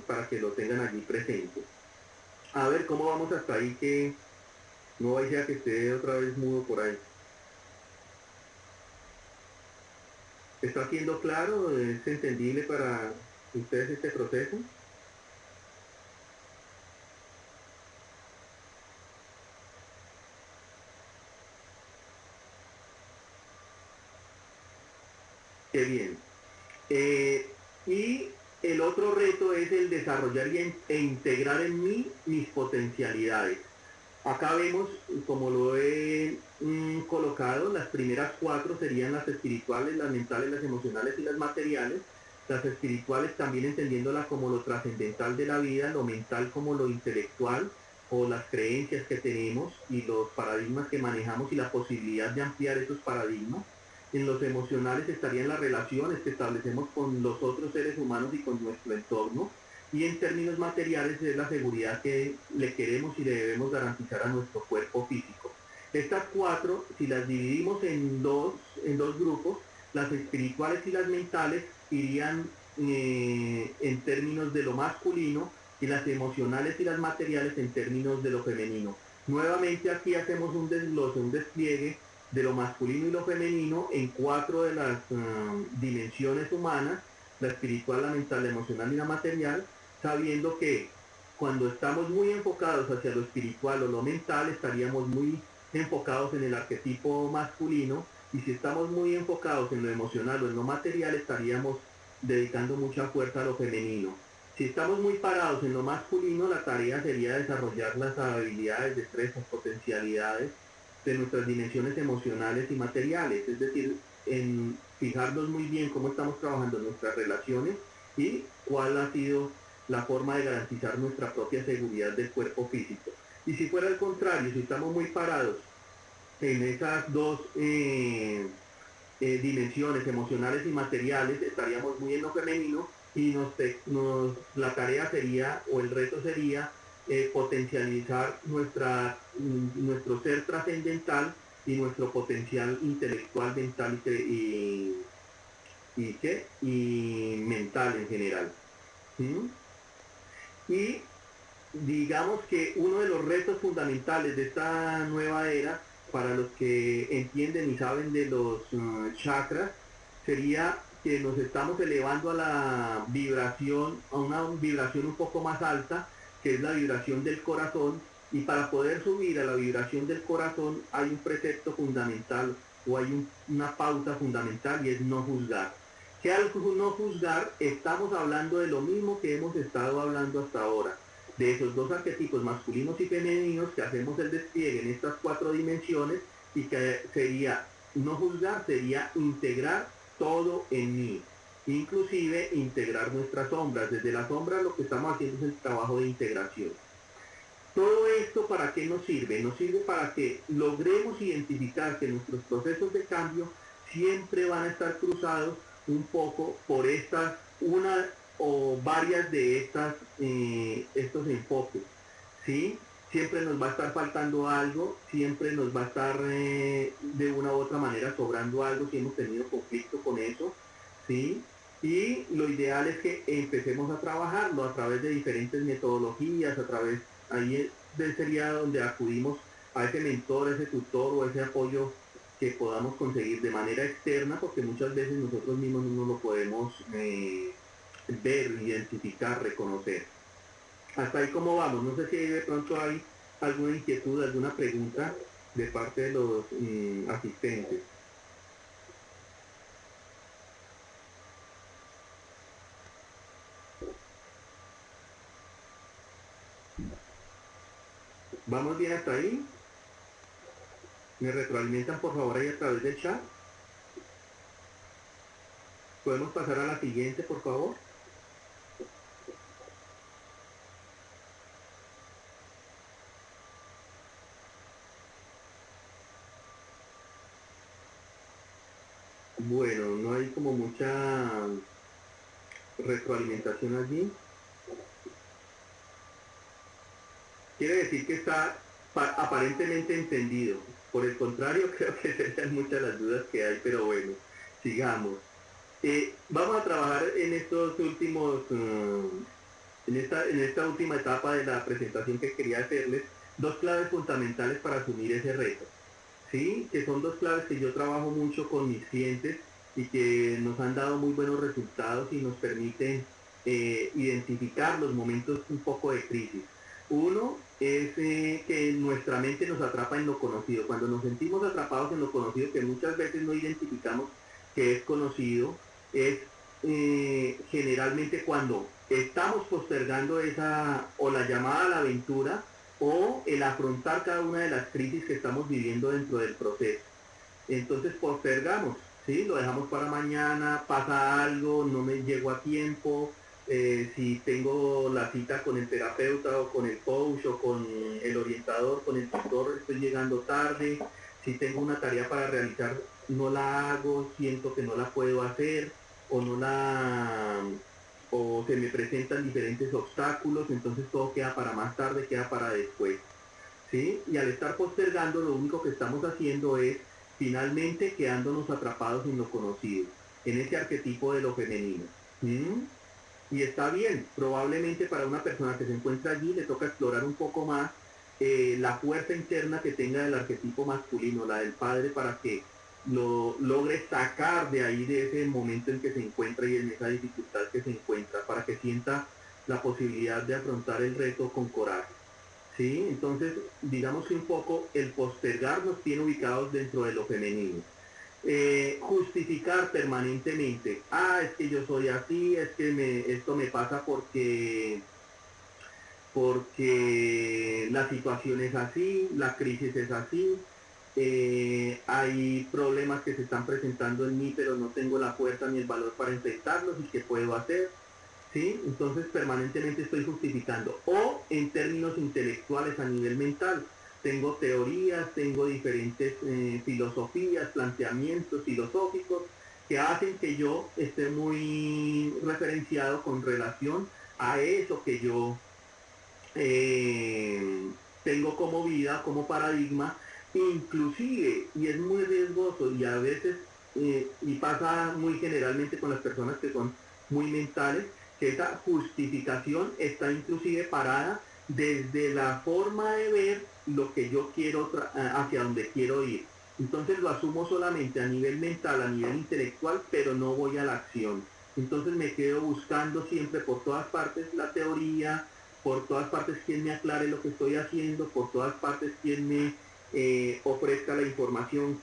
para que lo tengan allí presente. A ver, ¿cómo vamos hasta ahí que no vaya que esté otra vez mudo por ahí? ¿Está siendo claro? ¿Es entendible para ustedes este proceso? Qué bien. Y el otro reto es el desarrollar e integrar en mí mis potencialidades. Acá vemos, como lo he colocado, las primeras cuatro serían las espirituales, las mentales, las emocionales y las materiales. Las espirituales también entendiéndolas como lo trascendental de la vida, lo mental como lo intelectual, o las creencias que tenemos y los paradigmas que manejamos y la posibilidad de ampliar esos paradigmas. En los emocionales estarían las relaciones que establecemos con los otros seres humanos y con nuestro entorno. Y en términos materiales es la seguridad que le queremos y le debemos garantizar a nuestro cuerpo físico. Estas cuatro, si las dividimos en dos grupos, las espirituales y las mentales irían en términos de lo masculino y las emocionales y las materiales en términos de lo femenino. Nuevamente aquí hacemos un desglose, un despliegue de lo masculino y lo femenino en cuatro de las dimensiones humanas, la espiritual, la mental, la emocional y la material, sabiendo que cuando estamos muy enfocados hacia lo espiritual o lo mental, estaríamos muy enfocados en el arquetipo masculino, y si estamos muy enfocados en lo emocional o en lo material, estaríamos dedicando mucha fuerza a lo femenino. Si estamos muy parados en lo masculino, la tarea sería desarrollar las habilidades, destrezas, potencialidades de nuestras dimensiones emocionales y materiales, es decir, en fijarnos muy bien cómo estamos trabajando en nuestras relaciones y cuál ha sido la forma de garantizar nuestra propia seguridad del cuerpo físico. Y si fuera al contrario, si estamos muy parados en esas dos dimensiones emocionales y materiales, estaríamos muy en lo femenino y la tarea sería, o el reto sería, potencializar nuestro ser trascendental y nuestro potencial intelectual, mental y mental en general. ¿Mm? Y digamos que uno de los retos fundamentales de esta nueva era, para los que entienden y saben de los chakras, sería que nos estamos elevando a la vibración, a una vibración un poco más alta, que es la vibración del corazón, y para poder subir a la vibración del corazón hay un precepto fundamental, o hay una pauta fundamental, y es no juzgar. Que al no juzgar estamos hablando de lo mismo que hemos estado hablando hasta ahora, de esos dos arquetipos masculinos y femeninos, que hacemos el despliegue en estas cuatro dimensiones, y que sería, no juzgar, sería integrar todo en mí, inclusive integrar nuestras sombras. Desde las sombras lo que estamos haciendo es el trabajo de integración. Todo esto, ¿para qué nos sirve? Nos sirve para que logremos identificar que nuestros procesos de cambio siempre van a estar cruzados un poco por una o varias de estos enfoques, ¿sí? Siempre nos va a estar faltando algo, siempre nos va a estar de una u otra manera sobrando algo si hemos tenido conflicto con eso, ¿sí? Y lo ideal es que empecemos a trabajarlo a través de diferentes metodologías, ahí sería donde acudimos a ese mentor, a ese tutor o ese apoyo que podamos conseguir de manera externa, porque muchas veces nosotros mismos no lo podemos ver, identificar, reconocer. Hasta ahí cómo vamos. No sé si de pronto hay alguna inquietud, alguna pregunta de parte de los asistentes. ¿Vamos bien hasta ahí? ¿Me retroalimentan por favor ahí a través del chat? ¿Podemos pasar a la siguiente, por favor? Bueno, no hay como mucha retroalimentación allí. Quiere decir que está aparentemente entendido. Por el contrario, creo que serían muchas las dudas que hay, pero bueno, sigamos. Vamos a trabajar en estos últimos, en esta última etapa de la presentación que quería hacerles, dos claves fundamentales para asumir ese reto. ¿Sí? Que son dos claves que yo trabajo mucho con mis clientes y que nos han dado muy buenos resultados y nos permiten identificar los momentos un poco de crisis. Uno es que nuestra mente nos atrapa en lo conocido. Cuando nos sentimos atrapados en lo conocido, que muchas veces no identificamos que es conocido, es generalmente cuando estamos postergando esa o la llamada a la aventura o el afrontar cada una de las crisis que estamos viviendo dentro del proceso. Entonces postergamos, ¿sí? Lo dejamos para mañana, pasa algo, no me llego a tiempo, si tengo la cita con el terapeuta o con el coach o con el orientador, con el tutor, estoy llegando tarde, si tengo una tarea para realizar, no la hago, siento que no la puedo hacer o no la o se me presentan diferentes obstáculos, entonces todo queda para más tarde, queda para después. ¿Sí? Y al estar postergando, lo único que estamos haciendo es finalmente quedándonos atrapados en lo conocido, en ese arquetipo de lo femenino. ¿Mm? Y está bien, probablemente para una persona que se encuentra allí le toca explorar un poco más la fuerza interna que tenga del arquetipo masculino, la del padre, para que lo logre sacar de ahí, de ese momento en que se encuentra y en esa dificultad que se encuentra, para que sienta la posibilidad de afrontar el reto con coraje. ¿Sí? Entonces, digamos que un poco el postergar nos tiene ubicados dentro de lo femenino. Justificar permanentemente, es que yo soy así, es que esto me pasa porque la situación es así, la crisis es así, hay problemas que se están presentando en mí, pero no tengo la fuerza ni el valor para enfrentarlos y qué puedo hacer. ¿Sí? Entonces permanentemente estoy justificando. O en términos intelectuales a nivel mental, tengo teorías, tengo diferentes filosofías, planteamientos filosóficos que hacen que yo esté muy referenciado con relación a eso que yo tengo como vida, como paradigma, inclusive, y es muy riesgoso y a veces, y pasa muy generalmente con las personas que son muy mentales, que esa justificación está inclusive parada desde la forma de ver lo que yo quiero, hacia donde quiero ir. Entonces lo asumo solamente a nivel mental, a nivel intelectual, pero no voy a la acción. Entonces me quedo buscando siempre por todas partes la teoría, por todas partes quien me aclare lo que estoy haciendo, por todas partes quien me ofrezca la información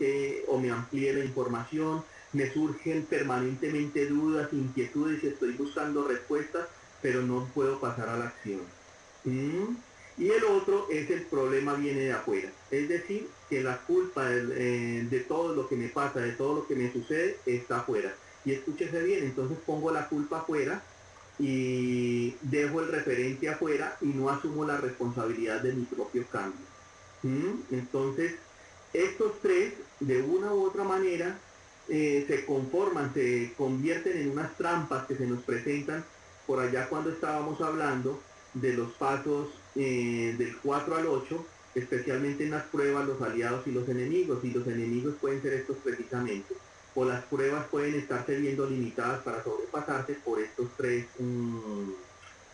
o me amplíe la información, me surgen permanentemente dudas, inquietudes y estoy buscando respuestas, pero no puedo pasar a la acción. ¿Mm? Y el otro es el problema viene de afuera, es decir, que la culpa de todo lo que me pasa, de todo lo que me sucede, está afuera. Y escúchese bien, entonces pongo la culpa afuera y dejo el referente afuera y no asumo la responsabilidad de mi propio cambio. ¿Mm? Entonces, estos tres, de una u otra manera, se conforman, se convierten en unas trampas que se nos presentan por allá cuando estábamos hablando de los pasos del 4 al 8, especialmente en las pruebas, los aliados y los enemigos pueden ser estos precisamente, o las pruebas pueden estarse viendo limitadas para sobrepasarse por estos tres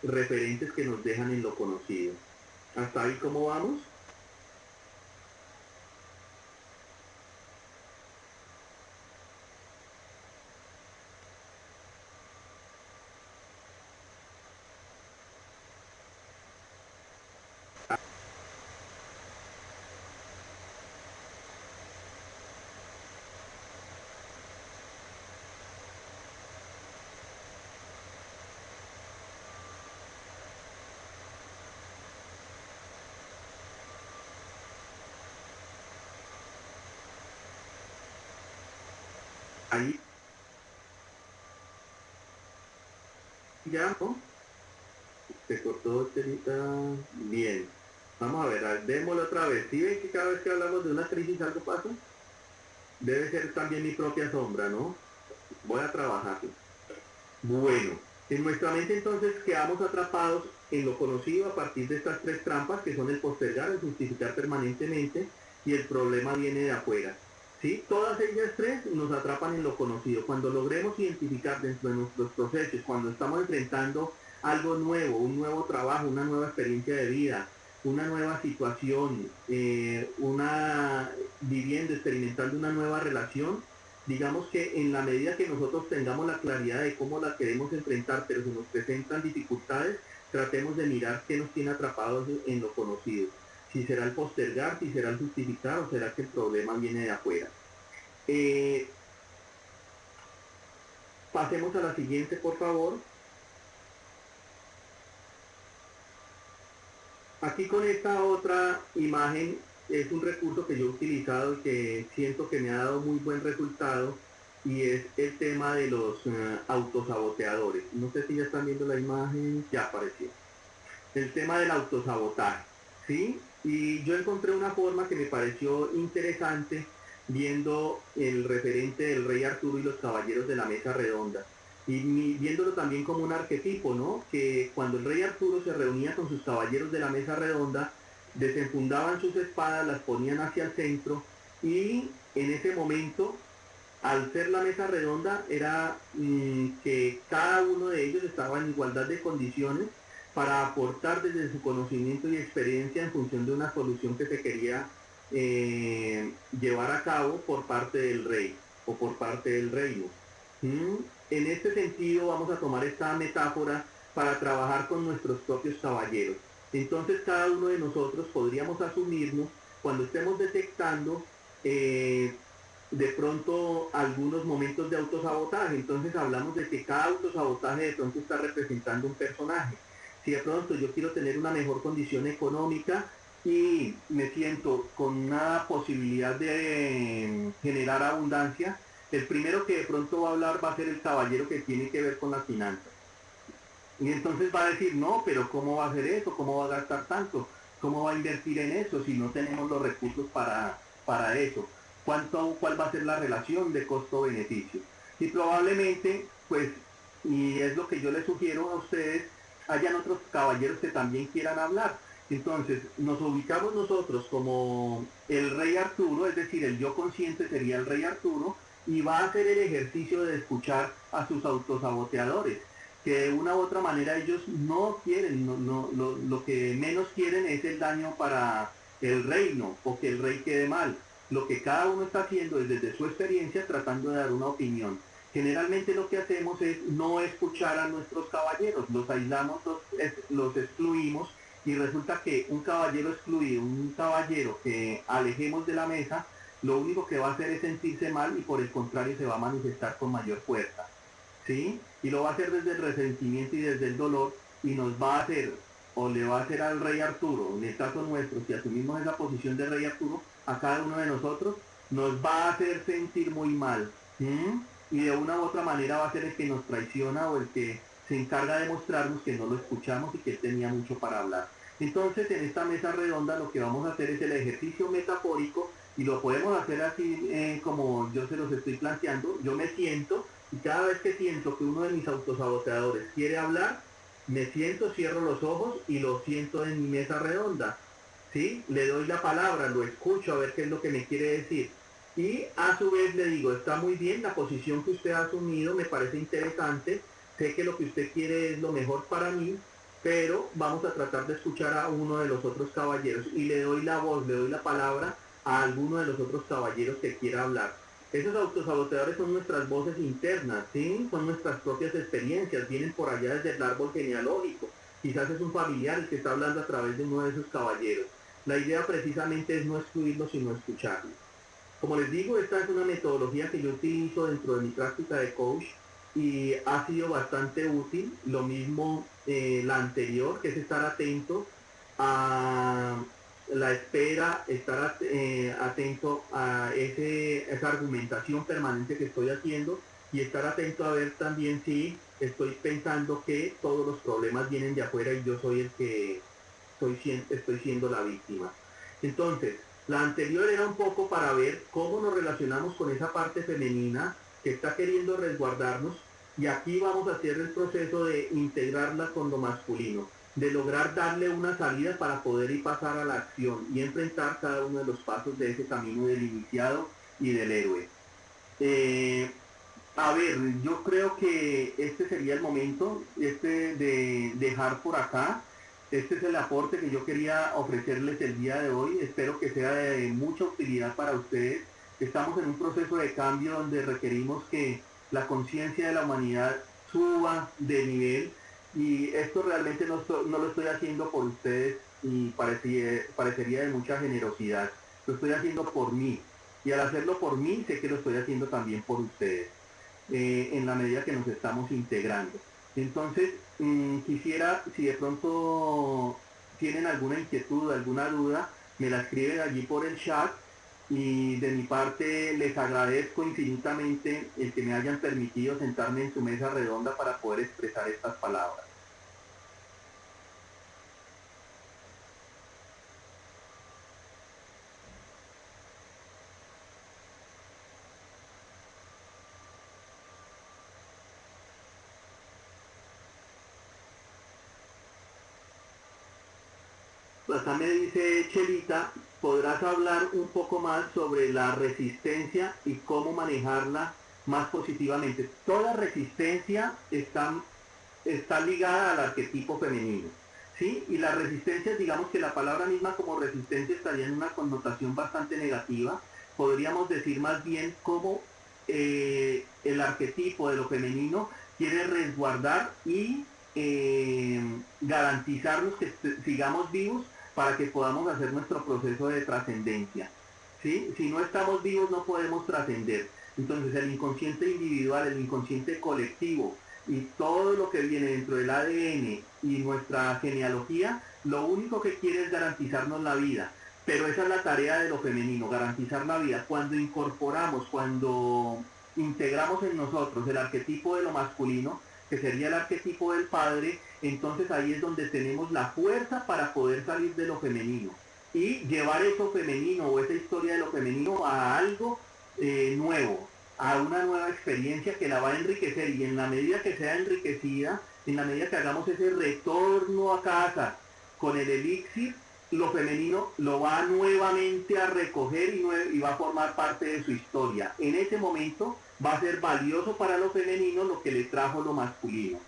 referentes que nos dejan en lo conocido. ¿Hasta ahí cómo vamos? Ahí ya, ¿no? Se cortó, Terita. Bien. Vamos a ver, démoslo otra vez. ¿Sí ven que cada vez que hablamos de una crisis algo pasa? Debe ser también mi propia sombra, ¿no? Voy a trabajarlo. Bueno, en nuestra mente entonces quedamos atrapados en lo conocido a partir de estas tres trampas que son el postergar, el justificar permanentemente y el problema viene de afuera. ¿Sí? Todas ellas tres nos atrapan en lo conocido. Cuando logremos identificar dentro de nuestros procesos, cuando estamos enfrentando algo nuevo, un nuevo trabajo, una nueva experiencia de vida, una nueva situación, viviendo, experimentando una nueva relación, digamos que en la medida que nosotros tengamos la claridad de cómo la queremos enfrentar, pero se nos presentan dificultades, tratemos de mirar qué nos tiene atrapados en lo conocido. Si será el postergar, si será el justificar o será que el problema viene de afuera. Eh, Pasemos a la siguiente, por favor. Aquí con esta otra imagen es un recurso que yo he utilizado y que siento que me ha dado muy buen resultado, y es el tema de los autosaboteadores. No sé si ya están viendo la imagen, ya apareció. El tema del autosabotaje, ¿sí? Y yo encontré una forma que me pareció interesante viendo el referente del rey Arturo y los caballeros de la mesa redonda. Y viéndolo también como un arquetipo, ¿no? Que cuando el rey Arturo se reunía con sus caballeros de la mesa redonda, desenfundaban sus espadas, las ponían hacia el centro, y en ese momento, al ser la mesa redonda, era que cada uno de ellos estaba en igualdad de condiciones para aportar desde su conocimiento y experiencia en función de una solución que se quería llevar a cabo por parte del rey o por parte del reino. ¿Mm? En este sentido vamos a tomar esta metáfora para trabajar con nuestros propios caballeros. Entonces cada uno de nosotros podríamos asumirnos cuando estemos detectando de pronto algunos momentos de autosabotaje. Entonces hablamos de que cada autosabotaje de pronto está representando un personaje. Si de pronto yo quiero tener una mejor condición económica y me siento con una posibilidad de generar abundancia, el primero que de pronto va a hablar va a ser el caballero que tiene que ver con las finanzas. Y entonces va a decir, no, pero ¿cómo va a hacer eso? ¿Cómo va a gastar tanto? ¿Cómo va a invertir en eso si no tenemos los recursos para eso? ¿Cuál va a ser la relación de costo-beneficio? Y probablemente, pues, y es lo que yo les sugiero a ustedes, hayan otros caballeros que también quieran hablar. Entonces, nos ubicamos nosotros como el rey Arturo, es decir, el yo consciente sería el rey Arturo, y va a hacer el ejercicio de escuchar a sus autosaboteadores, que de una u otra manera ellos no quieren, lo que menos quieren es el daño para el reino o que el rey quede mal. Lo que cada uno está haciendo es desde su experiencia tratando de dar una opinión. Generalmente lo que hacemos es no escuchar a nuestros caballeros, los aislamos, los excluimos, y resulta que un caballero excluido, un caballero que alejemos de la mesa, lo único que va a hacer es sentirse mal y por el contrario se va a manifestar con mayor fuerza. ¿Sí? Y lo va a hacer desde el resentimiento y desde el dolor, y nos va a hacer, o le va a hacer al rey Arturo, en el caso nuestro, si asumimos esa posición de rey Arturo, a cada uno de nosotros, nos va a hacer sentir muy mal. ¿Mm? Y de una u otra manera va a ser el que nos traiciona o el que se encarga de mostrarnos que no lo escuchamos y que él tenía mucho para hablar. Entonces, en esta mesa redonda lo que vamos a hacer es el ejercicio metafórico, y lo podemos hacer así como yo se los estoy planteando. Yo me siento, y cada vez que siento que uno de mis autosaboteadores quiere hablar, me siento, cierro los ojos y lo siento en mi mesa redonda. ¿Sí? Le doy la palabra, lo escucho a ver qué es lo que me quiere decir. Y a su vez le digo, está muy bien la posición que usted ha asumido, me parece interesante, sé que lo que usted quiere es lo mejor para mí, pero vamos a tratar de escuchar a uno de los otros caballeros, y le doy la voz, le doy la palabra a alguno de los otros caballeros que quiera hablar. Esos autosaboteadores son nuestras voces internas, ¿sí? Son nuestras propias experiencias, vienen por allá desde el árbol genealógico. Quizás es un familiar el que está hablando a través de uno de esos caballeros. La idea precisamente es no excluirlos, sino escucharlos. Como les digo, esta es una metodología que yo utilizo dentro de mi práctica de coach y ha sido bastante útil. Lo mismo la anterior, que es estar atento a la espera, estar atento a esa argumentación permanente que estoy haciendo, y estar atento a ver también si estoy pensando que todos los problemas vienen de afuera y yo soy el que estoy siendo la víctima. Entonces, la anterior era un poco para ver cómo nos relacionamos con esa parte femenina que está queriendo resguardarnos, y aquí vamos a hacer el proceso de integrarla con lo masculino, de lograr darle una salida para poder ir pasar a la acción y enfrentar cada uno de los pasos de ese camino del iniciado y del héroe. Eh, a ver, yo creo que este sería el momento de dejar por acá. Este es el aporte que yo quería ofrecerles el día de hoy. Espero que sea de mucha utilidad para ustedes. Estamos en un proceso de cambio donde requerimos que la conciencia de la humanidad suba de nivel, y esto realmente no lo estoy haciendo por ustedes, y parecería de mucha generosidad. Lo estoy haciendo por mí, y al hacerlo por mí sé que lo estoy haciendo también por ustedes. en la medida que nos estamos integrando. Entonces, quisiera, si de pronto tienen alguna inquietud, alguna duda, me la escriben allí por el chat y de mi parte les agradezco infinitamente el que me hayan permitido sentarme en su mesa redonda para poder expresar estas palabras. Acá me dice Chelita, ¿podrás hablar un poco más sobre la resistencia y cómo manejarla más positivamente? Toda resistencia está ligada al arquetipo femenino, ¿sí? Y la resistencia, digamos que la palabra misma como resistencia estaría en una connotación bastante negativa. Podríamos decir más bien cómo el arquetipo de lo femenino quiere resguardar y garantizarnos que sigamos vivos para que podamos hacer nuestro proceso de trascendencia. ¿Sí? Si no estamos vivos no podemos trascender. Entonces el inconsciente individual, el inconsciente colectivo y todo lo que viene dentro del ADN y nuestra genealogía, lo único que quiere es garantizarnos la vida. Pero esa es la tarea de lo femenino, garantizar la vida. Cuando incorporamos, cuando integramos en nosotros el arquetipo de lo masculino, que sería el arquetipo del padre, entonces ahí es donde tenemos la fuerza para poder salir de lo femenino y llevar eso femenino o esa historia de lo femenino a algo nuevo, a una nueva experiencia que la va a enriquecer, y en la medida que sea enriquecida, en la medida que hagamos ese retorno a casa con el elixir, lo femenino lo va nuevamente a recoger y va a formar parte de su historia. En ese momento va a ser valioso para lo femenino lo que le trajo lo masculino,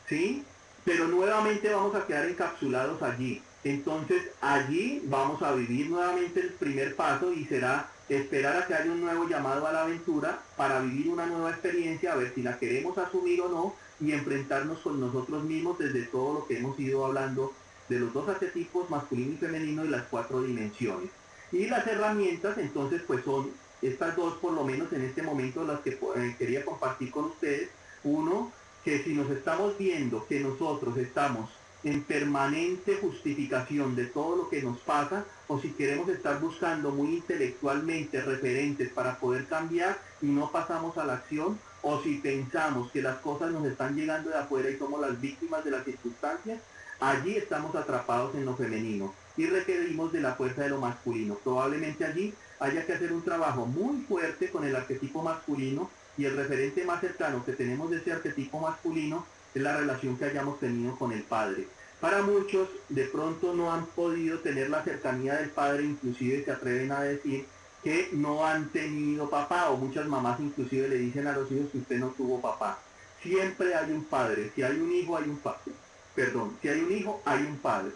¿sí? Pero nuevamente vamos a quedar encapsulados allí. Entonces allí vamos a vivir nuevamente el primer paso y será esperar a que haya un nuevo llamado a la aventura para vivir una nueva experiencia, a ver si la queremos asumir o no, y enfrentarnos con nosotros mismos desde todo lo que hemos ido hablando de los dos arquetipos, masculino y femenino, y las 4 dimensiones. Y las herramientas entonces pues son estas dos, por lo menos en este momento, las que quería compartir con ustedes. Uno, que si nos estamos viendo que nosotros estamos en permanente justificación de todo lo que nos pasa, o si queremos estar buscando muy intelectualmente referentes para poder cambiar y no pasamos a la acción, o si pensamos que las cosas nos están llegando de afuera y somos las víctimas de las circunstancias, allí estamos atrapados en lo femenino y requerimos de la fuerza de lo masculino. Probablemente allí haya que hacer un trabajo muy fuerte con el arquetipo masculino, y el referente más cercano que tenemos de ese arquetipo masculino es la relación que hayamos tenido con el padre. Para muchos de pronto no han podido tener la cercanía del padre, inclusive se atreven a decir que no han tenido papá, o muchas mamás inclusive le dicen a los hijos que usted no tuvo papá. Siempre hay un padre, si hay un hijo hay un padre, perdón, si hay un hijo hay un padre.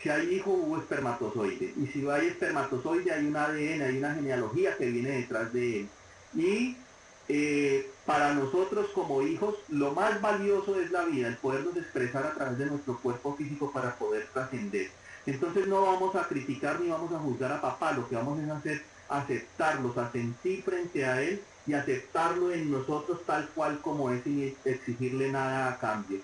Si hay hijo hubo espermatozoide, y si hay espermatozoide hay un ADN, hay una genealogía que viene detrás de él. Y para nosotros como hijos lo más valioso es la vida, el podernos expresar a través de nuestro cuerpo físico para poder trascender. Entonces no vamos a criticar ni vamos a juzgar a papá, lo que vamos a hacer es aceptarlos, a sentir frente a él y aceptarlo en nosotros tal cual como es, sin exigirle nada a cambio.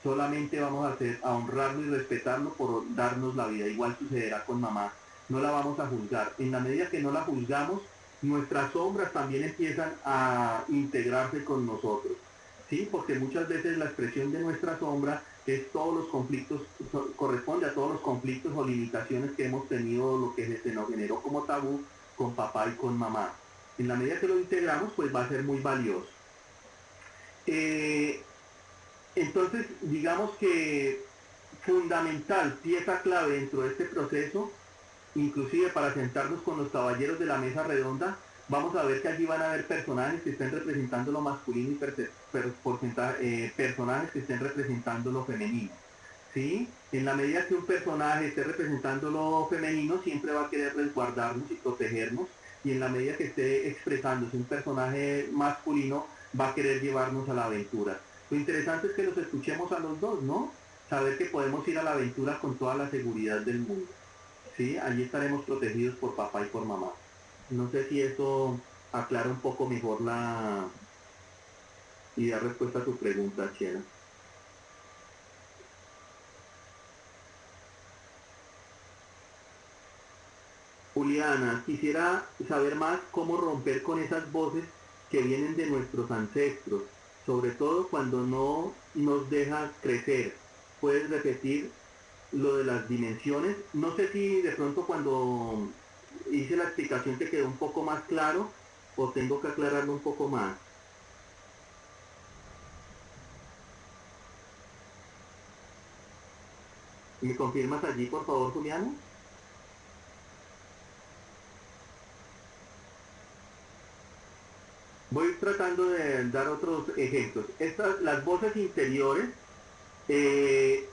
Solamente vamos a hacer, a honrarlo y respetarlo por darnos la vida. Igual sucederá con mamá, no la vamos a juzgar. En la medida que no la juzgamos, nuestras sombras también empiezan a integrarse con nosotros, ¿sí? Porque muchas veces la expresión de nuestra sombra es todos los conflictos, corresponde a todos los conflictos o limitaciones que hemos tenido, lo que se nos generó como tabú con papá y con mamá. En la medida que lo integramos, pues va a ser muy valioso. Eh, entonces, digamos que fundamental, pieza clave dentro de este proceso, inclusive para sentarnos con los caballeros de la mesa redonda, vamos a ver que allí van a haber personajes que estén representando lo masculino y personajes que estén representando lo femenino. ¿Sí? En la medida que un personaje esté representando lo femenino, siempre va a querer resguardarnos y protegernos, y en la medida que esté expresándose un personaje masculino, va a querer llevarnos a la aventura. Lo interesante es que los escuchemos a los dos, ¿no? Saber que podemos ir a la aventura con toda la seguridad del mundo. ¿Sí? Allí estaremos protegidos por papá y por mamá. No sé si eso aclara un poco mejor y dar respuesta a tu pregunta, Chela. Juliana, quisiera saber más cómo romper con esas voces que vienen de nuestros ancestros, sobre todo cuando no nos deja crecer. ¿Puedes repetir lo de las dimensiones? No sé si de pronto cuando hice la explicación te quedó un poco más claro o tengo que aclararlo un poco más. ¿Me confirmas allí, por favor, Juliana? Voy tratando de dar otros ejemplos. Las voces interiores eh,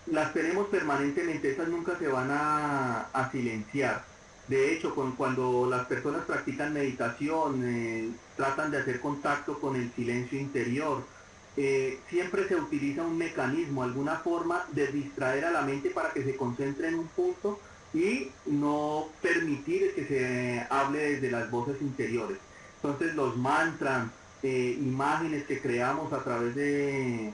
las tenemos permanentemente, esas nunca se van a silenciar. De hecho, cuando las personas practican meditación, tratan de hacer contacto con el silencio interior, siempre se utiliza un mecanismo, alguna forma de distraer a la mente para que se concentre en un punto y no permitir que se hable desde las voces interiores. Entonces los mantras, imágenes que creamos a través de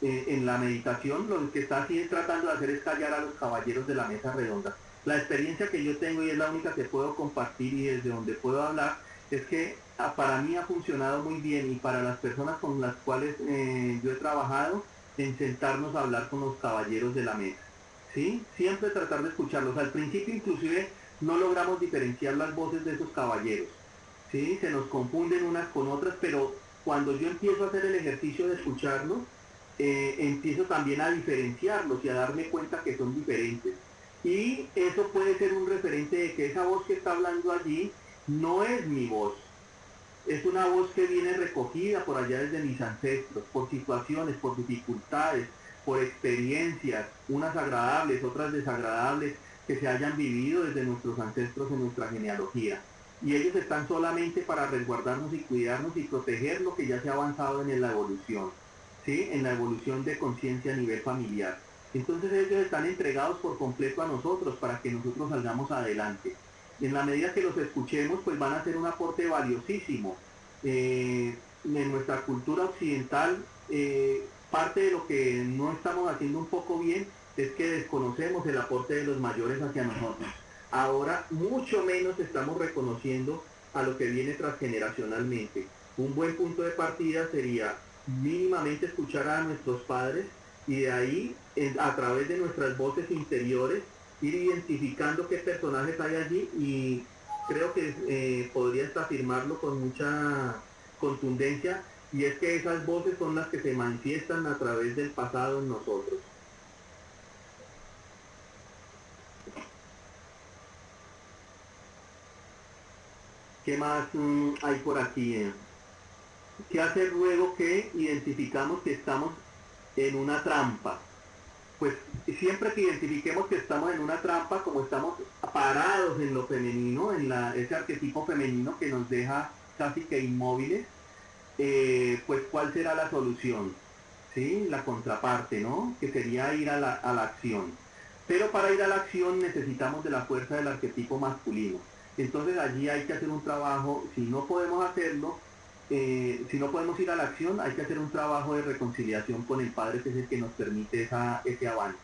en la meditación, lo que está así tratando de hacer es callar a los caballeros de la mesa redonda. La experiencia que yo tengo y es la única que puedo compartir y desde donde puedo hablar es que para mí ha funcionado muy bien y para las personas con las cuales yo he trabajado en sentarnos a hablar con los caballeros de la mesa. ¿Sí? Siempre tratar de escucharlos. Al principio inclusive no logramos diferenciar las voces de esos caballeros. ¿Sí? Se nos confunden unas con otras, pero cuando yo empiezo a hacer el ejercicio de escucharlos, empiezo también a diferenciarlos y a darme cuenta que son diferentes. Y eso puede ser un referente de que esa voz que está hablando allí no es mi voz, es una voz que viene recogida por allá desde mis ancestros, por situaciones, por dificultades, por experiencias, unas agradables, otras desagradables, que se hayan vivido desde nuestros ancestros en nuestra genealogía. Y ellos están solamente para resguardarnos y cuidarnos y proteger lo que ya se ha avanzado en la evolución, ¿sí? En la evolución de conciencia a nivel familiar. Entonces ellos están entregados por completo a nosotros para que nosotros salgamos adelante. Y en la medida que los escuchemos, pues van a ser un aporte valiosísimo. En nuestra cultura occidental, parte de lo que no estamos haciendo un poco bien es que desconocemos el aporte de los mayores hacia nosotros. Ahora mucho menos estamos reconociendo a lo que viene transgeneracionalmente. Un buen punto de partida sería mínimamente escuchar a nuestros padres y de ahí, a través de nuestras voces interiores, ir identificando qué personajes hay allí y creo que podría hasta afirmarlo con mucha contundencia y es que esas voces son las que se manifiestan a través del pasado en nosotros. ¿Qué más hay por aquí? ¿Qué hacer luego que identificamos que estamos en una trampa? Pues siempre que identifiquemos que estamos en una trampa, como estamos parados en lo femenino, en ese arquetipo femenino que nos deja casi que inmóviles, pues ¿cuál será la solución? ¿Sí? La contraparte, ¿no? Que sería ir a la acción. Pero para ir a la acción necesitamos de la fuerza del arquetipo masculino. Entonces allí hay que hacer un trabajo, si no podemos hacerlo, si no podemos ir a la acción, hay que hacer un trabajo de reconciliación con el Padre, que es el que nos permite ese avance.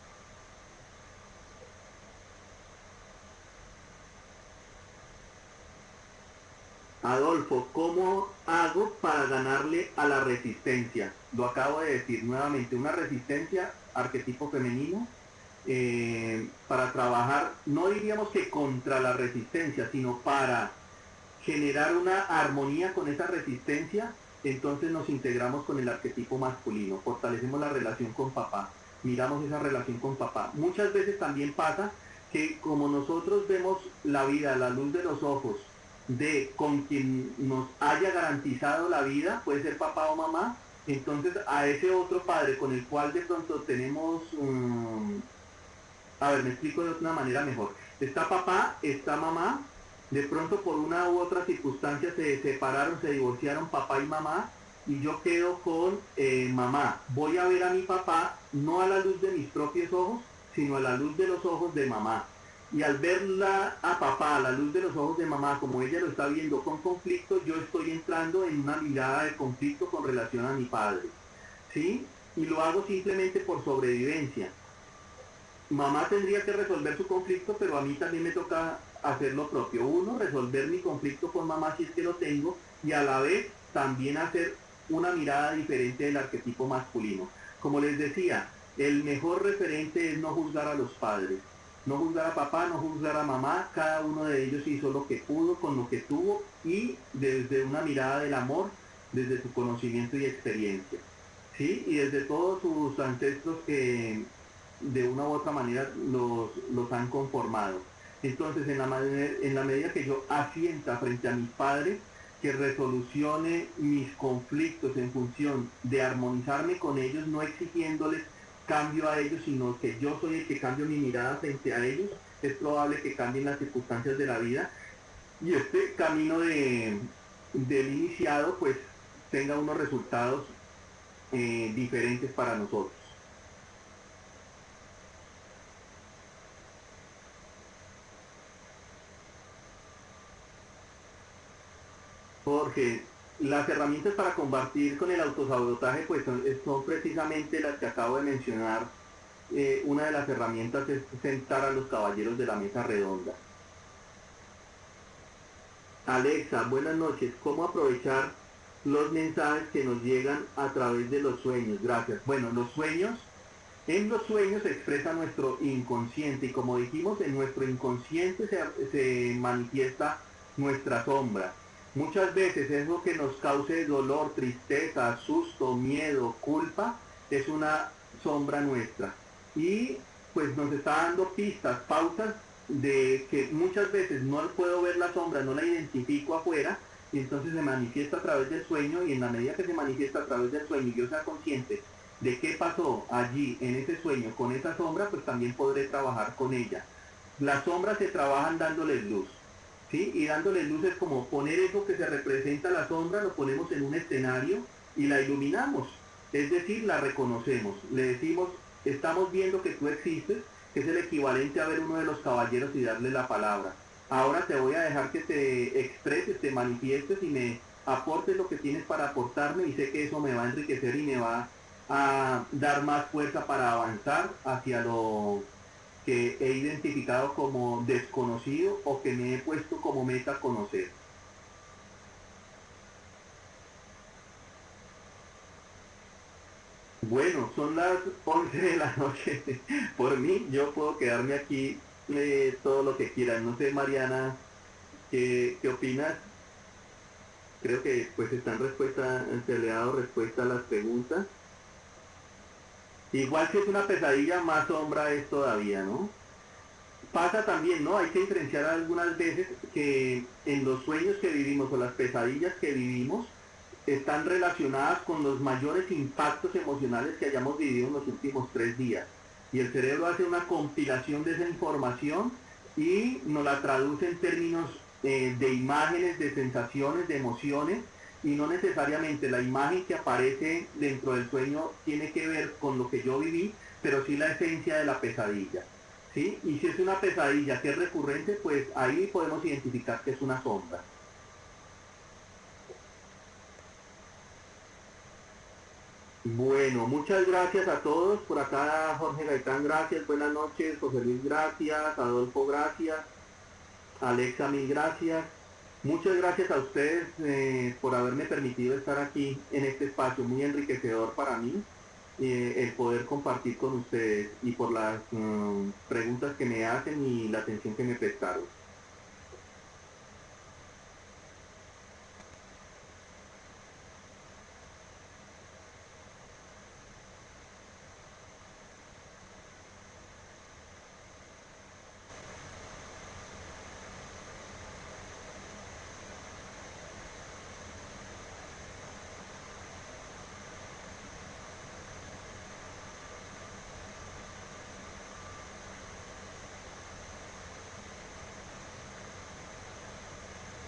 Adolfo, ¿cómo hago para ganarle a la resistencia? Lo acabo de decir nuevamente, una resistencia, arquetipo femenino, para trabajar, no diríamos que contra la resistencia, sino para generar una armonía con esa resistencia, entonces nos integramos con el arquetipo masculino, fortalecemos la relación con papá, miramos esa relación con papá. Muchas veces también pasa que como nosotros vemos la vida a la luz de los ojos de con quien nos haya garantizado la vida, puede ser papá o mamá, entonces a ese otro padre con el cual de pronto tenemos, a ver, me explico de una manera mejor. Está papá, está mamá, de pronto por una u otra circunstancia se separaron, se divorciaron papá y mamá, y yo quedo con mamá. Voy a ver a mi papá no a la luz de mis propios ojos, sino a la luz de los ojos de mamá. Y al verla a papá a la luz de los ojos de mamá, como ella lo está viendo con conflicto, yo estoy entrando en una mirada de conflicto con relación a mi padre, ¿sí? Y lo hago simplemente por sobrevivencia. Mamá tendría que resolver su conflicto, pero a mí también me toca hacer lo propio. Uno, resolver mi conflicto con mamá si es que lo tengo, y a la vez también hacer una mirada diferente del arquetipo masculino. Como les decía, el mejor referente es no juzgar a los padres. No juzgar a papá, no juzgar a mamá, cada uno de ellos hizo lo que pudo con lo que tuvo y desde una mirada del amor, desde su conocimiento y experiencia. ¿Sí? Y desde todos sus ancestros que de una u otra manera los han conformado. Entonces, en la medida que yo asienta frente a mis padres, que resolucione mis conflictos en función de armonizarme con ellos, no exigiéndoles cambio a ellos, sino que yo soy el que cambio mi mirada frente a ellos, es probable que cambien las circunstancias de la vida y este camino del iniciado pues tenga unos resultados diferentes para nosotros. Jorge, las herramientas para combatir con el autosabotaje pues son precisamente las que acabo de mencionar. Una de las herramientas es sentar a los caballeros de la mesa redonda. Alexa, buenas noches. ¿Cómo aprovechar los mensajes que nos llegan a través de los sueños? Gracias. Bueno, en los sueños se expresa nuestro inconsciente y como dijimos, en nuestro inconsciente se manifiesta nuestra sombra. Muchas veces eso que nos cause dolor, tristeza, susto, miedo, culpa, es una sombra nuestra. Y pues nos está dando pistas, pautas de que muchas veces no puedo ver la sombra, no la identifico afuera, y entonces se manifiesta a través del sueño, y en la medida que se manifiesta a través del sueño y yo sea consciente de qué pasó allí en ese sueño con esa sombra, pues también podré trabajar con ella. Las sombras se trabajan dándoles luz, ¿sí? Y dándoles luz es como poner eso que se representa la sombra, lo ponemos en un escenario y la iluminamos, es decir, la reconocemos, le decimos, estamos viendo que tú existes, que es el equivalente a ver uno de los caballeros y darle la palabra. Ahora te voy a dejar que te expreses, te manifiestes y me aportes lo que tienes para aportarme y sé que eso me va a enriquecer y me va a dar más fuerza para avanzar hacia lo que he identificado como desconocido o que me he puesto como meta conocer. Bueno, son las 11 de la noche. Por mí, yo puedo quedarme aquí todo lo que quieran. No sé, Mariana, ¿qué opinas? Creo que pues se le ha dado respuesta a las preguntas. Igual si es una pesadilla, más sombra es todavía, ¿no? Pasa también, ¿no? Hay que diferenciar algunas veces que en los sueños que vivimos o las pesadillas que vivimos están relacionadas con los mayores impactos emocionales que hayamos vivido en los últimos 3 días. Y el cerebro hace una compilación de esa información y nos la traduce en términos de imágenes, de sensaciones, de emociones, y no necesariamente la imagen que aparece dentro del sueño tiene que ver con lo que yo viví, pero sí la esencia de la pesadilla. ¿Sí? Y si es una pesadilla que es recurrente, pues ahí podemos identificar que es una sombra. Bueno, muchas gracias a todos. Por acá Jorge Gaitán, gracias. Buenas noches. José Luis, gracias. Adolfo, gracias. Alexa, mil gracias. Muchas gracias a ustedes por haberme permitido estar aquí en este espacio muy enriquecedor para mí, el poder compartir con ustedes y por las preguntas que me hacen y la atención que me prestaron.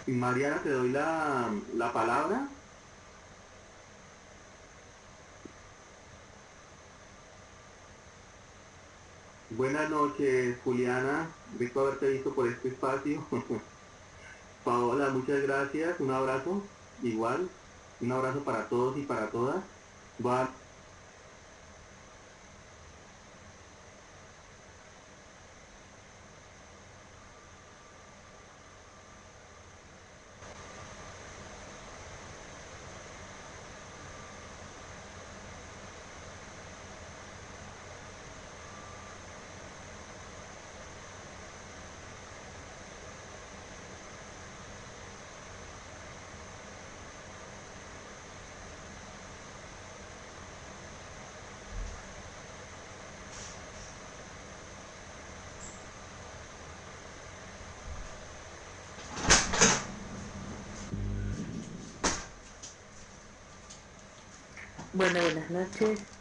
Mariana, te doy la palabra. Buenas noches, Juliana. Rico haberte visto por este espacio. Paola, muchas gracias. Un abrazo. Igual. Un abrazo para todos y para todas. Va. Bueno, buenas noches.